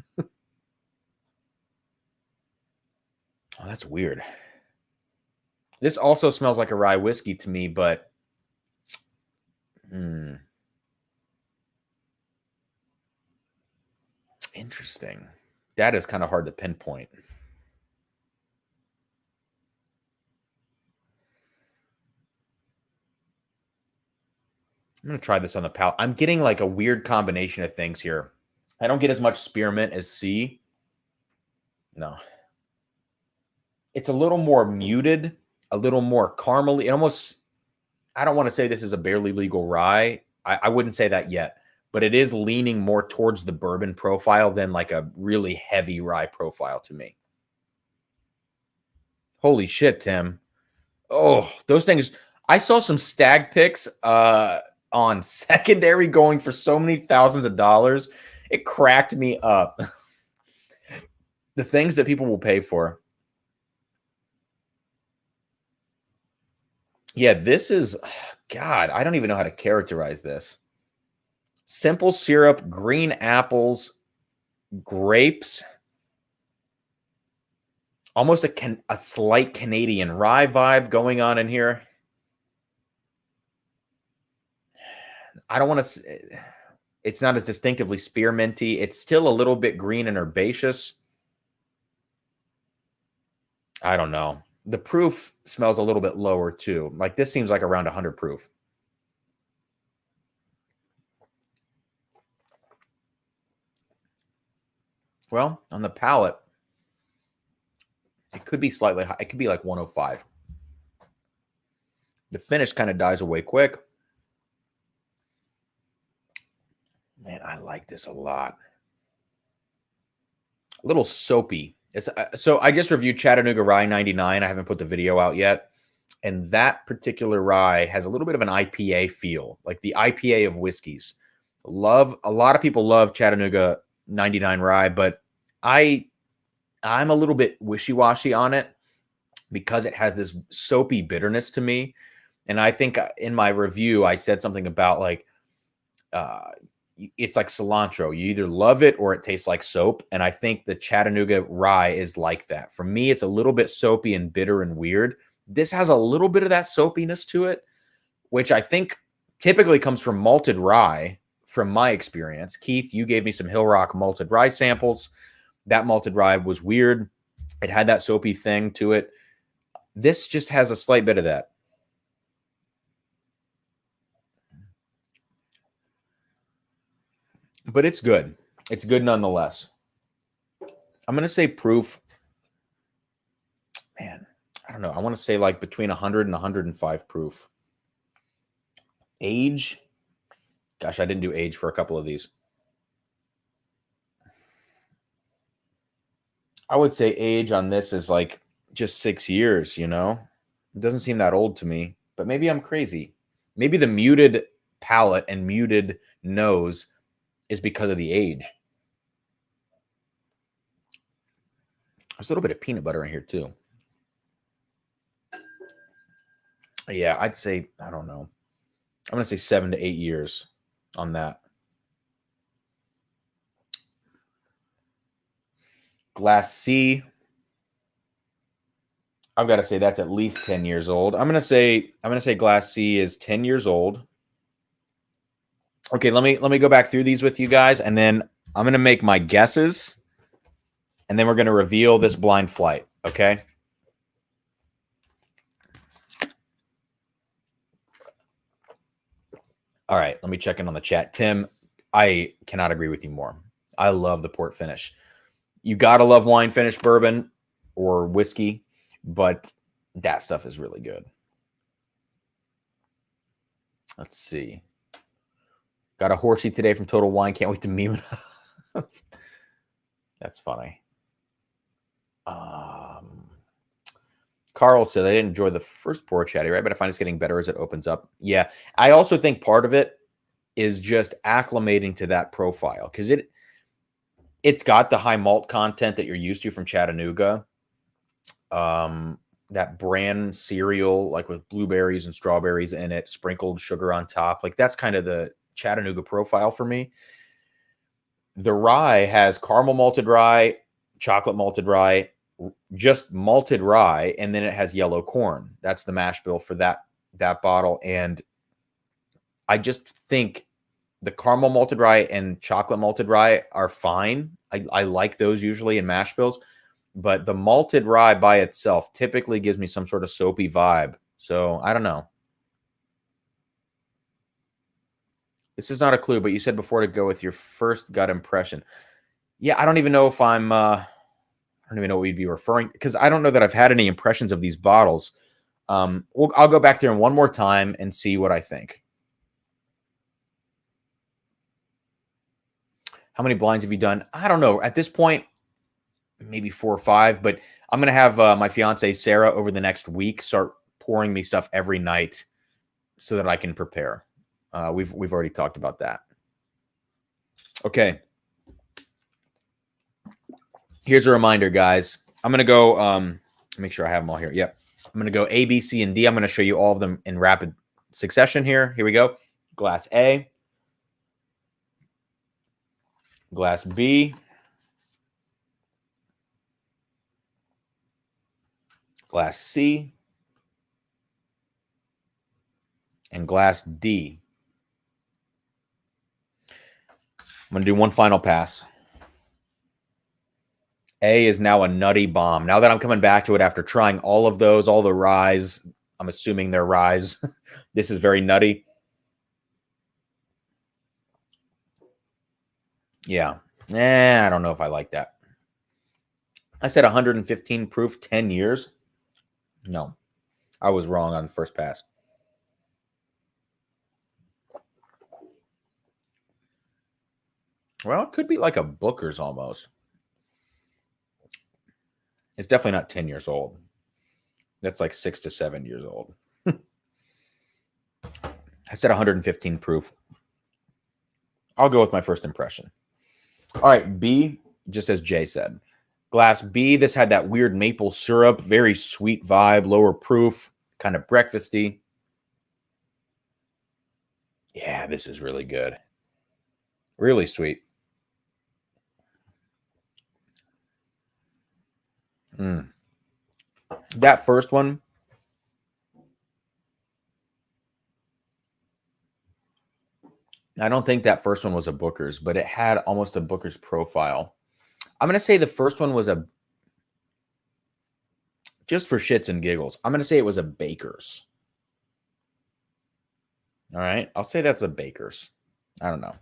Oh, that's weird. This also smells like a rye whiskey to me, but interesting. That is kind of hard to pinpoint. I'm going to try this on the palate. I'm getting like a weird combination of things here. I don't get as much spearmint as C. No. It's a little more muted, a little more caramely. It almost, I don't want to say this is a barely legal rye. I wouldn't say that yet, but it is leaning more towards the bourbon profile than like a really heavy rye profile to me. Holy shit, Tim. Oh, those things. I saw some stag picks on secondary going for so many thousands of dollars. It cracked me up. The things that people will pay for. Yeah, this is, God, I don't even know how to characterize this. Simple syrup, green apples, grapes, almost a slight Canadian rye vibe going on in here. I don't want to, it's not as distinctively spearminty. It's still a little bit green and herbaceous. I don't know. The proof smells a little bit lower too. Like this seems like around 100 proof. Well, on the palate, it could be slightly high. It could be like 105. The finish kind of dies away quick. Man, I like this a lot. A little soapy. It's so I just reviewed Chattanooga Rye 99. I haven't put the video out yet. And that particular rye has a little bit of an IPA feel, like the IPA of whiskeys. A lot of people love Chattanooga 99 rye, but I'm a little bit wishy-washy on it because it has this soapy bitterness to me. And I think in my review, I said something about like, it's like cilantro. You either love it or it tastes like soap. And I think the Chattanooga rye is like that. For me, it's a little bit soapy and bitter and weird. This has a little bit of that soapiness to it, which I think typically comes from malted rye, from my experience. Keith, you gave me some Hill Rock malted rye samples. That malted rye was weird. It had that soapy thing to it. This just has a slight bit of that. But it's good. It's good nonetheless. I'm going to say proof. Man, I don't know. I want to say like between 100 and 105 proof. Age. Gosh, I didn't do age for a couple of these. I would say age on this is like just 6 years, you know? It doesn't seem that old to me, but maybe I'm crazy. Maybe the muted palate and muted nose is because of the age. There's a little bit of peanut butter in here too. Yeah, I'd say, I don't know. I'm going to say 7 to 8 years on that. Glass C. I've got to say that's at least 10 years old. I'm going to say Glass C is 10 years old. Okay, let me go back through these with you guys, and then I'm going to make my guesses, and then we're going to reveal this blind flight, okay? All right, let me check in on the chat. Tim, I cannot agree with you more. I love the port finish. You got to love wine finish bourbon or whiskey, but that stuff is really good. Let's see. Got a horsey today from Total Wine. Can't wait to meme it up. That's funny. Carl said, I didn't enjoy the first pour chatty, right? But I find it's getting better as it opens up. Yeah. I also think part of it is just acclimating to that profile because it's got the high malt content that you're used to from Chattanooga. That bran cereal, like with blueberries and strawberries in it, sprinkled sugar on top. Like that's kind of the Chattanooga profile for me. The rye has caramel malted rye, chocolate malted rye, just malted rye, and then it has yellow corn. That's the mash bill for that bottle. And I just think the caramel malted rye and chocolate malted rye are fine. I like those usually in mash bills, but the malted rye by itself typically gives me some sort of soapy vibe. So I don't know. This is not a clue, but you said before to go with your first gut impression. Yeah, I don't even know if I don't even know what we'd be referring, because I don't know that I've had any impressions of these bottles. I'll go back there one more time and see what I think. How many blinds have you done? I don't know. At this point, maybe 4 or 5, but I'm going to have my fiance, Sarah, over the next week start pouring me stuff every night so that I can prepare. We've already talked about that. Okay. Here's a reminder, guys. I'm going to go make sure I have them all here. Yep. I'm going to go A, B, C, and D. I'm going to show you all of them in rapid succession here. Here we go. Glass A. Glass B. Glass C. And glass D. I'm going to do one final pass. A is now a nutty bomb. Now that I'm coming back to it after trying all of those, all the ryes, I'm assuming they're ryes. This is very nutty. Yeah. I don't know if I like that. I said 115 proof, 10 years. No, I was wrong on the first pass. Well, it could be like a Booker's almost. It's definitely not 10 years old. That's like 6 to 7 years old. I said 115 proof. I'll go with my first impression. All right, B, just as Jay said. Glass B, this had that weird maple syrup, very sweet vibe, lower proof, kind of breakfasty. Yeah, this is really good. Really sweet. That first one, I don't think that first one was a Booker's, but it had almost a Booker's profile. I'm going to say the first one was just for shits and giggles, I'm going to say it was a Baker's. All right. I'll say that's a Baker's. I don't know.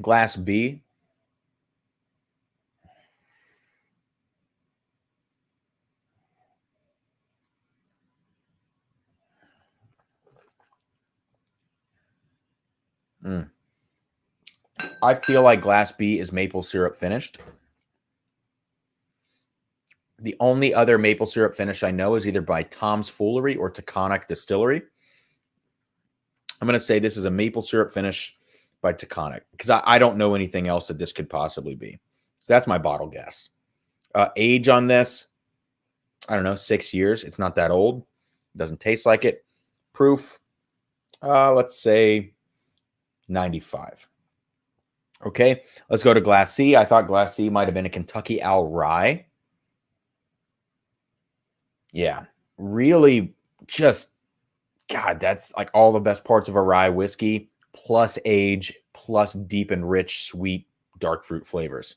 Glass B. I feel like Glass B is maple syrup finished. The only other maple syrup finish I know is either by Tom's Foolery or Taconic Distillery. I'm going to say this is a maple syrup finish by Taconic because I don't know anything else that this could possibly be. So that's my bottle guess. Age on this, I don't know, 6 years. It's not that old. Doesn't taste like it. Proof, let's say 95. Okay, let's go to Glass C. I thought Glass C might have been a Kentucky Owl Rye. Yeah, really just, God, that's like all the best parts of a rye whiskey, plus age, plus deep and rich, sweet, dark fruit flavors.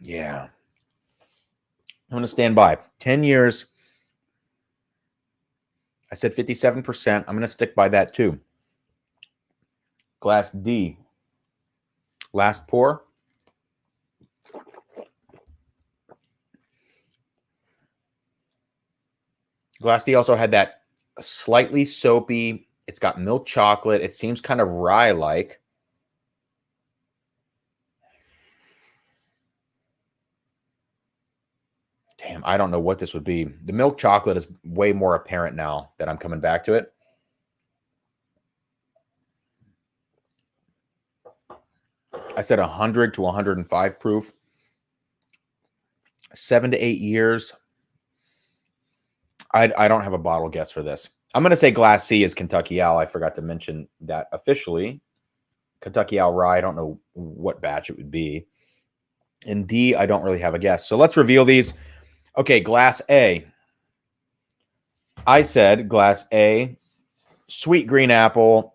Yeah. I'm going to stand by. 10 years. I said 57%. I'm going to stick by that too. Glass D. Last pour. Glass D also had that slightly soapy. It's got milk chocolate. It seems kind of rye-like. Damn, I don't know what this would be. The milk chocolate is way more apparent now that I'm coming back to it. I said 100 to 105 proof. 7 to 8 years. I don't have a bottle guess for this. I'm going to say Glass C is Kentucky Owl. I forgot to mention that officially. Kentucky Owl Rye, I don't know what batch it would be. And D, I don't really have a guess. So let's reveal these. Okay, Glass A. I said Glass A, sweet green apple,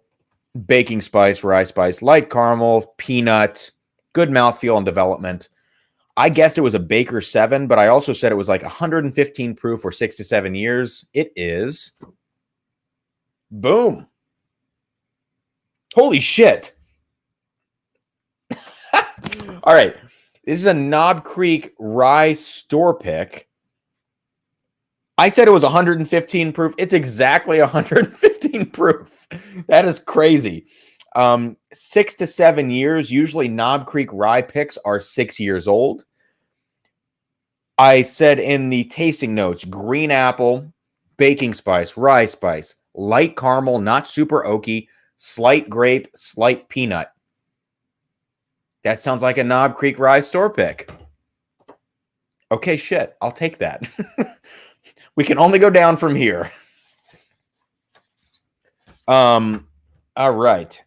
baking spice, rye spice, light caramel, peanut, good mouthfeel and development. I guessed it was a Baker 7, but I also said it was like 115 proof or 6 to 7 years. It is. Boom. Holy shit. All right. This is a Knob Creek rye store pick. I said it was 115 proof. It's exactly 115 proof. That is crazy. 6 to 7 years. Usually Knob Creek rye picks are 6 years old. I said in the tasting notes, green apple, baking spice, rye spice, light caramel, not super oaky, slight grape, slight peanut. That sounds like a Knob Creek rye store pick. Okay, shit. I'll take that. We can only go down from here. All right.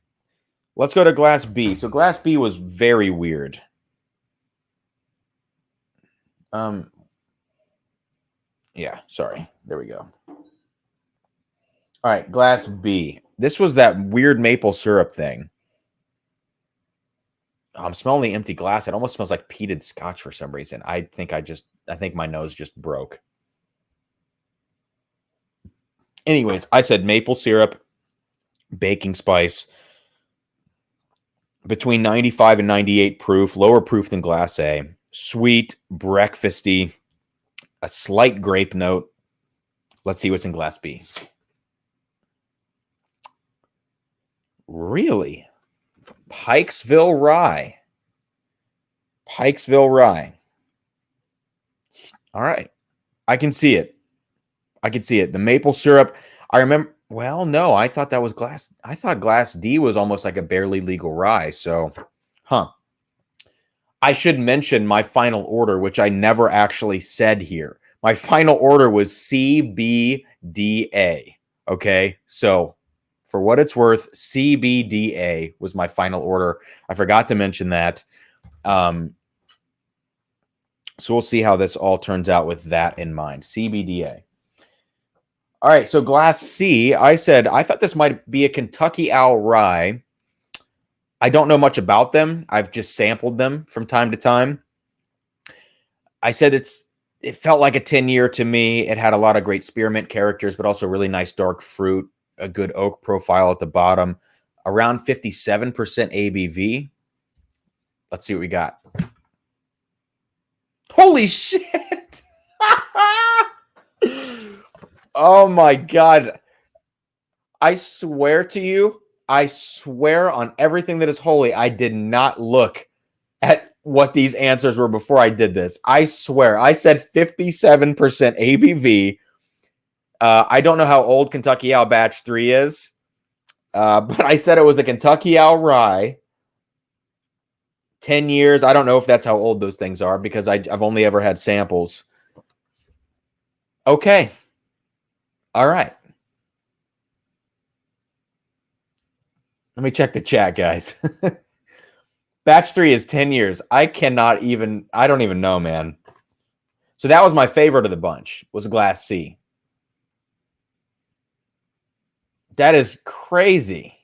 Let's go to Glass B. So Glass B was very weird. Yeah, sorry. There we go. All right, glass B. This was that weird maple syrup thing. I'm smelling the empty glass. It almost smells like peated scotch for some reason. I think my nose just broke. Anyways, I said maple syrup, baking spice, between 95 and 98 proof, lower proof than glass A, sweet, breakfasty, a slight grape note. Let's see what's in glass B. Really? Pikesville rye. Pikesville rye. All right. I can see it. The maple syrup. I remember. Well, no, I thought that was glass. I thought glass D was almost like a barely legal rye. So, I should mention my final order, which I never actually said here. My final order was CBDA. Okay. So, for what it's worth, CBDA was my final order. I forgot to mention that. So we'll see how this all turns out with that in mind. CBDA. All right, so glass C, I said, I thought this might be a Kentucky Owl Rye. I don't know much about them. I've just sampled them from time to time. I said it felt like a 10-year to me. It had a lot of great spearmint characters, but also really nice dark fruit, a good oak profile at the bottom, around 57% ABV. Let's see what we got. Holy shit! Oh my God. I swear to you, I swear on everything that is holy, I did not look at what these answers were before I did this. I swear. I said 57% ABV. I don't know how old Kentucky Owl Batch 3 is, but I said it was a Kentucky Owl Rye. 10 years. I don't know if that's how old those things are because I've only ever had samples. Okay. All right. Let me check the chat, guys. Batch 3 is 10 years. I don't even know, man. So that was my favorite of the bunch, was Glass C. That is crazy.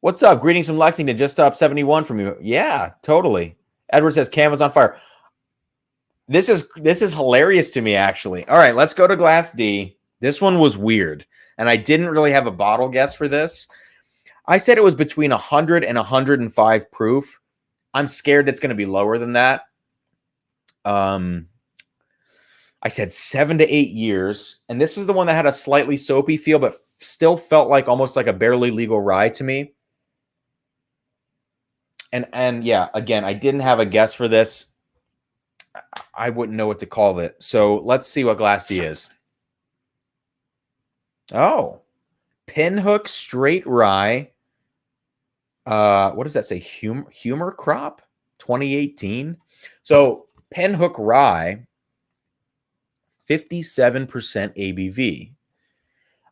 What's up? Greetings from Lexington. Just up 71 from you. Yeah, totally. Edward says Canvas on fire. This is hilarious to me, actually. All right, let's go to Glass D. This one was weird, and I didn't really have a bottle guess for this. I said it was between 100 and 105 proof. I'm scared it's going to be lower than that. I said 7 to 8 years, and this is the one that had a slightly soapy feel, but still felt like almost like a barely legal rye to me. And yeah, again, I didn't have a guess for this. I wouldn't know what to call it. So let's see what Glass D is. Oh, Pinhook Straight Rye. What does that say? Humor Crop 2018. So Pinhook Rye, 57% ABV.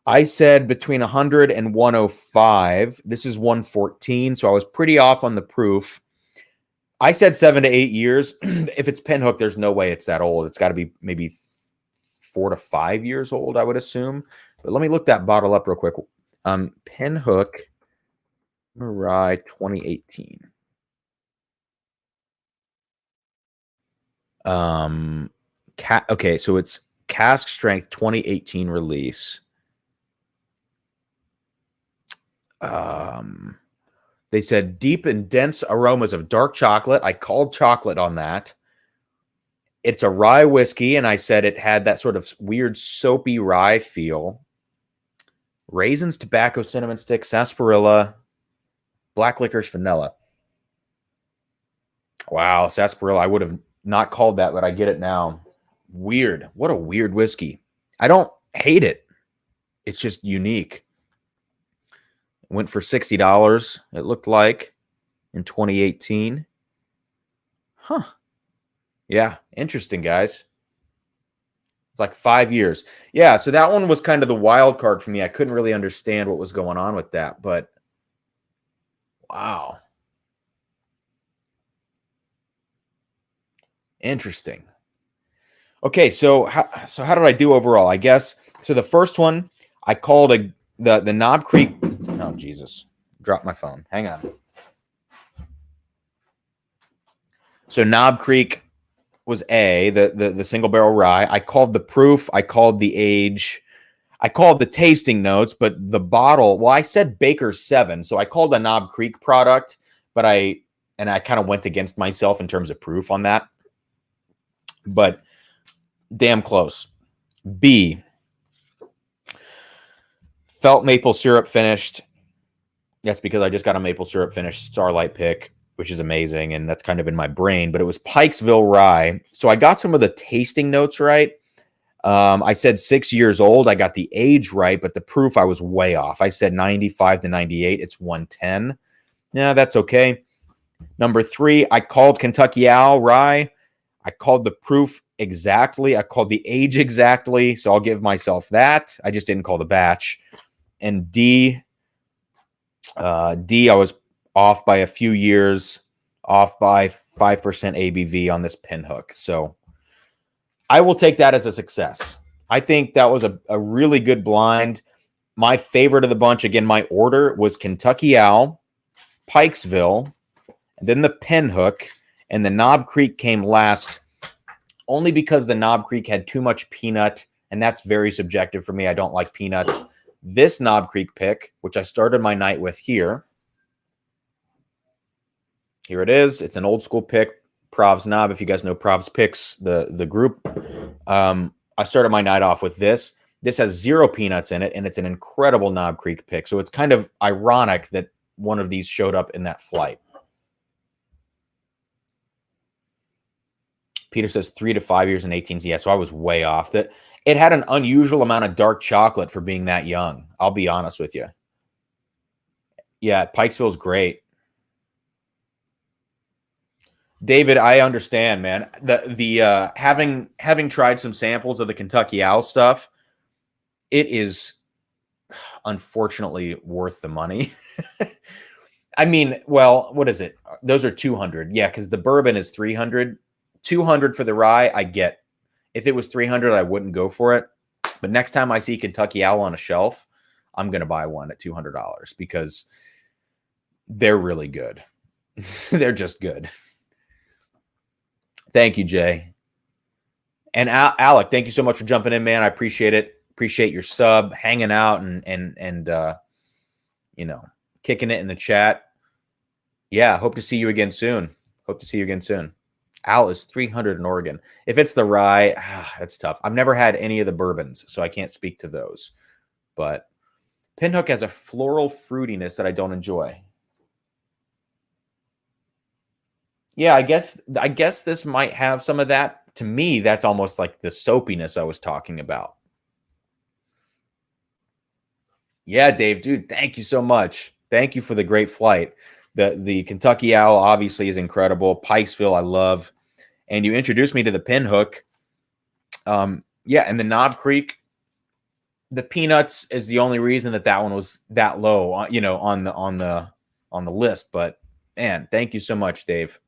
I said between 100 and 105. This is 114, so I was pretty off on the proof. I said 7 to 8 years. If it's Pinhook, there's no way it's that old. It's got to be maybe 4 to 5 years old, I would assume. But let me look that bottle up real quick. Pinhook Rye 2018. Okay, so it's cask strength 2018 release. They said deep and dense aromas of dark chocolate. I called chocolate on that. It's a rye whiskey, and I said it had that sort of weird soapy rye feel. Raisins, tobacco, cinnamon stick, sarsaparilla, black licorice, vanilla. Wow, sarsaparilla. I would have not called that, but I get it now. Weird. What a weird whiskey. I don't hate it. It's just unique. Went for $60, it looked like, in 2018. Huh. Yeah, interesting, guys. It's like 5 years. Yeah, so that one was kind of the wild card for me. I couldn't really understand what was going on with that, but wow. Interesting. Okay, so how did I do overall? I guess so. The first one I called the Knob Creek. Oh Jesus! Dropped my phone. Hang on. So Knob Creek was the single barrel rye. I called the proof. I called the age. I called the tasting notes, but the bottle. Well, I said Baker's 7, so I called a Knob Creek product, but I kind of went against myself in terms of proof on that. But damn close. B. Felt maple syrup finished. That's because I just got a maple syrup finished Starlight pick, which is amazing, and that's kind of in my brain. But it was Pikesville rye, so I got some of the tasting notes right. I said 6 years old. I got the age right, but the proof I was way off. I said 95 to 98. It's 110. Yeah, that's okay. Number 3, I called Kentucky Owl rye. I called the proof exactly. I called the age exactly, so I'll give myself that. I just didn't call the batch. And D, I was off by a few years, off by 5% ABV on this pinhook. So I will take that as a success. I think that was a really good blind. My favorite of the bunch, again, my order was Kentucky Owl, Pikesville, and then the pinhook, and the Knob Creek came last only because the Knob Creek had too much peanut, and that's very subjective for me. I don't like peanuts. This Knob Creek pick, which I started my night with here it is. It's an old school pick, Prov's Knob. If you guys know Prov's Picks, the group, I started my night off with this. This has 0 peanuts in it, and it's an incredible Knob Creek pick. So it's kind of ironic that one of these showed up in that flight. Peter says 3 to 5 years and 18s. Yeah, so I was way off. That it had an unusual amount of dark chocolate for being that young. I'll be honest with you. Yeah, Pikesville's great. David, I understand, man. The having tried some samples of the Kentucky Owl stuff, it is unfortunately worth the money. I mean, well, what is it? Those are 200. Yeah, because the bourbon is 300. 200 for the rye, I get. If it was 300, I wouldn't go for it. But next time I see Kentucky Owl on a shelf, I'm going to buy one at $200 because they're really good. They're just good. Thank you, Jay. And Alec, thank you so much for jumping in, man. I appreciate it. Appreciate your sub, hanging out and you know, kicking it in the chat. Yeah, hope to see you again soon. Hope to see you again soon. Al is 300 in Oregon. If it's the rye, that's tough. I've never had any of the bourbons, so I can't speak to those. But Pinhook has a floral fruitiness that I don't enjoy. Yeah, I guess this might have some of that. To me, that's almost like the soapiness I was talking about. Yeah, Dave, dude, thank you so much. Thank you for the great flight. The Kentucky Owl obviously is incredible. Pikesville, I love. And you introduced me to the Pinhook. Yeah, and the Knob Creek, the peanuts is the only reason that one was that low, you know, on the list. But man, thank you so much, Dave.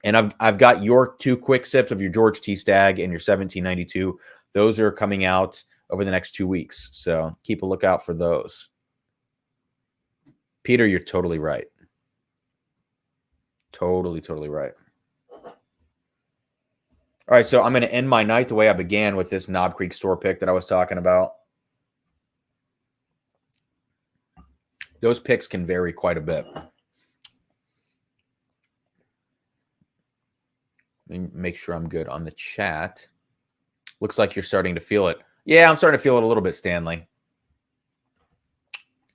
And I've got your 2 quick sips of your George T. Stagg and your 1792. Those are coming out over the next 2 weeks. So keep a lookout for those. Peter, you're totally right. Totally right. All right, so I'm going to end my night the way I began with this Knob Creek store pick that I was talking about. Those picks can vary quite a bit. Let me make sure I'm good on the chat. Looks like you're starting to feel it. Yeah, I'm starting to feel it a little bit, Stanley.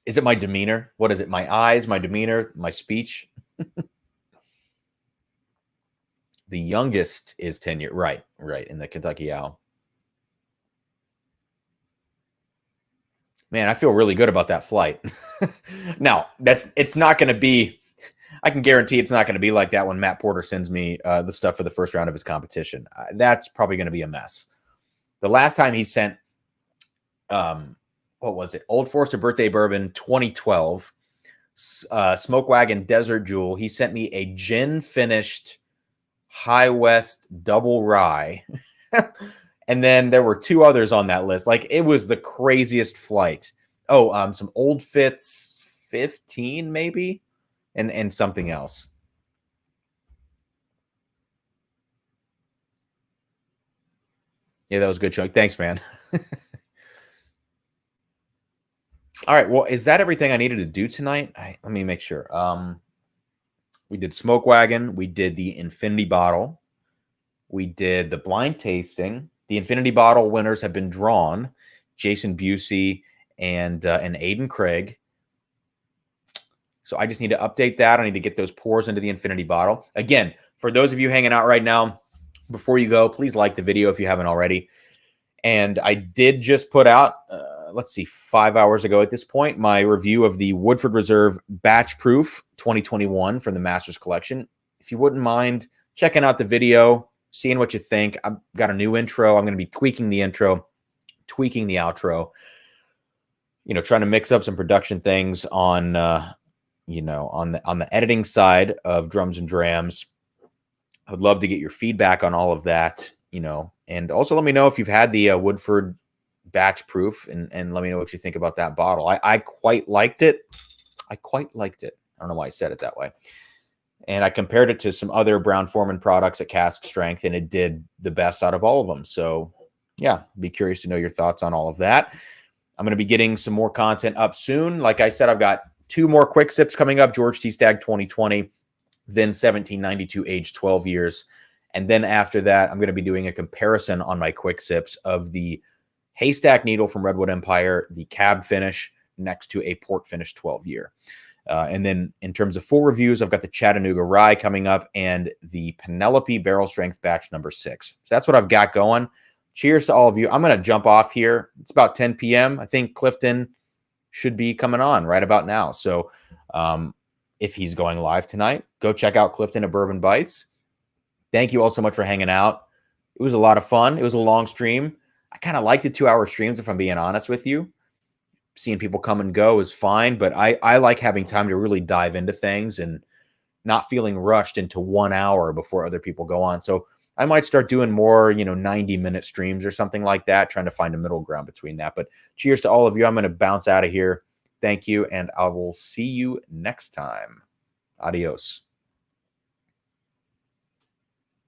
Is it my demeanor? What is it? My eyes, my demeanor, my speech? The youngest is 10 years. Right, in the Kentucky Owl. Man, I feel really good about that flight. Now, it's not going to be, I can guarantee it's not going to be like that when Matt Porter sends me the stuff for the first round of his competition. That's probably going to be a mess. The last time he sent, what was it? Old Forester Birthday Bourbon 2012, Smoke Wagon Desert Jewel. He sent me a gin finished High West double rye. And then there were 2 others on that list. Like, it was the craziest flight. Oh, some Old Fits 15 maybe, and something else. Yeah, that was a good show. Thanks, man. All right. Well, is that everything I needed to do tonight? Let me make sure. We did Smoke Wagon. We did the Infinity Bottle. We did the blind tasting. The Infinity Bottle winners have been drawn: Jason Busey and Aiden Craig. So I just need to update that. I need to get those pours into the Infinity Bottle. Again, for those of you hanging out right now, before you go, please like the video if you haven't already. And I did just put out, let's see, 5 hours ago at this point, my review of the Woodford Reserve Batch Proof 2021 from the Masters Collection. If you wouldn't mind checking out the video, seeing what you think. I've got a new intro. I'm going to be tweaking the intro, tweaking the outro, trying to mix up some production things on, on the editing side of Drums and Drams. I would love to get your feedback on all of that, and also let me know if you've had the Woodford Batch Proof, and let me know what you think about that bottle. I quite liked it. I don't know why I said it that way. And I compared it to some other Brown-Forman products at cask strength, and it did the best out of all of them. So, yeah, be curious to know your thoughts on all of that. I'm going to be getting some more content up soon. Like I said, I've got 2 more quick sips coming up: George T. Stagg 2020, then 1792 age 12 years. And then after that, I'm going to be doing a comparison on my quick sips of the Haystack Needle from Redwood Empire, the cab finish, next to a port finish 12 year. And then in terms of full reviews, I've got the Chattanooga Rye coming up and the Penelope Barrel Strength Batch number 6. So that's what I've got going. Cheers to all of you. I'm going to jump off here. It's about 10 p.m. I think Clifton should be coming on right about now. So if he's going live tonight, go check out Clifton at Bourbon Bites. Thank you all so much for hanging out. It was a lot of fun. It was a long stream. I kind of like the 2-hour streams, if I'm being honest with you. Seeing people come and go is fine, but I like having time to really dive into things and not feeling rushed into 1 hour before other people go on. So I might start doing more, 90-minute streams or something like that, trying to find a middle ground between that. But cheers to all of you. I'm going to bounce out of here. Thank you, and I will see you next time. Adios.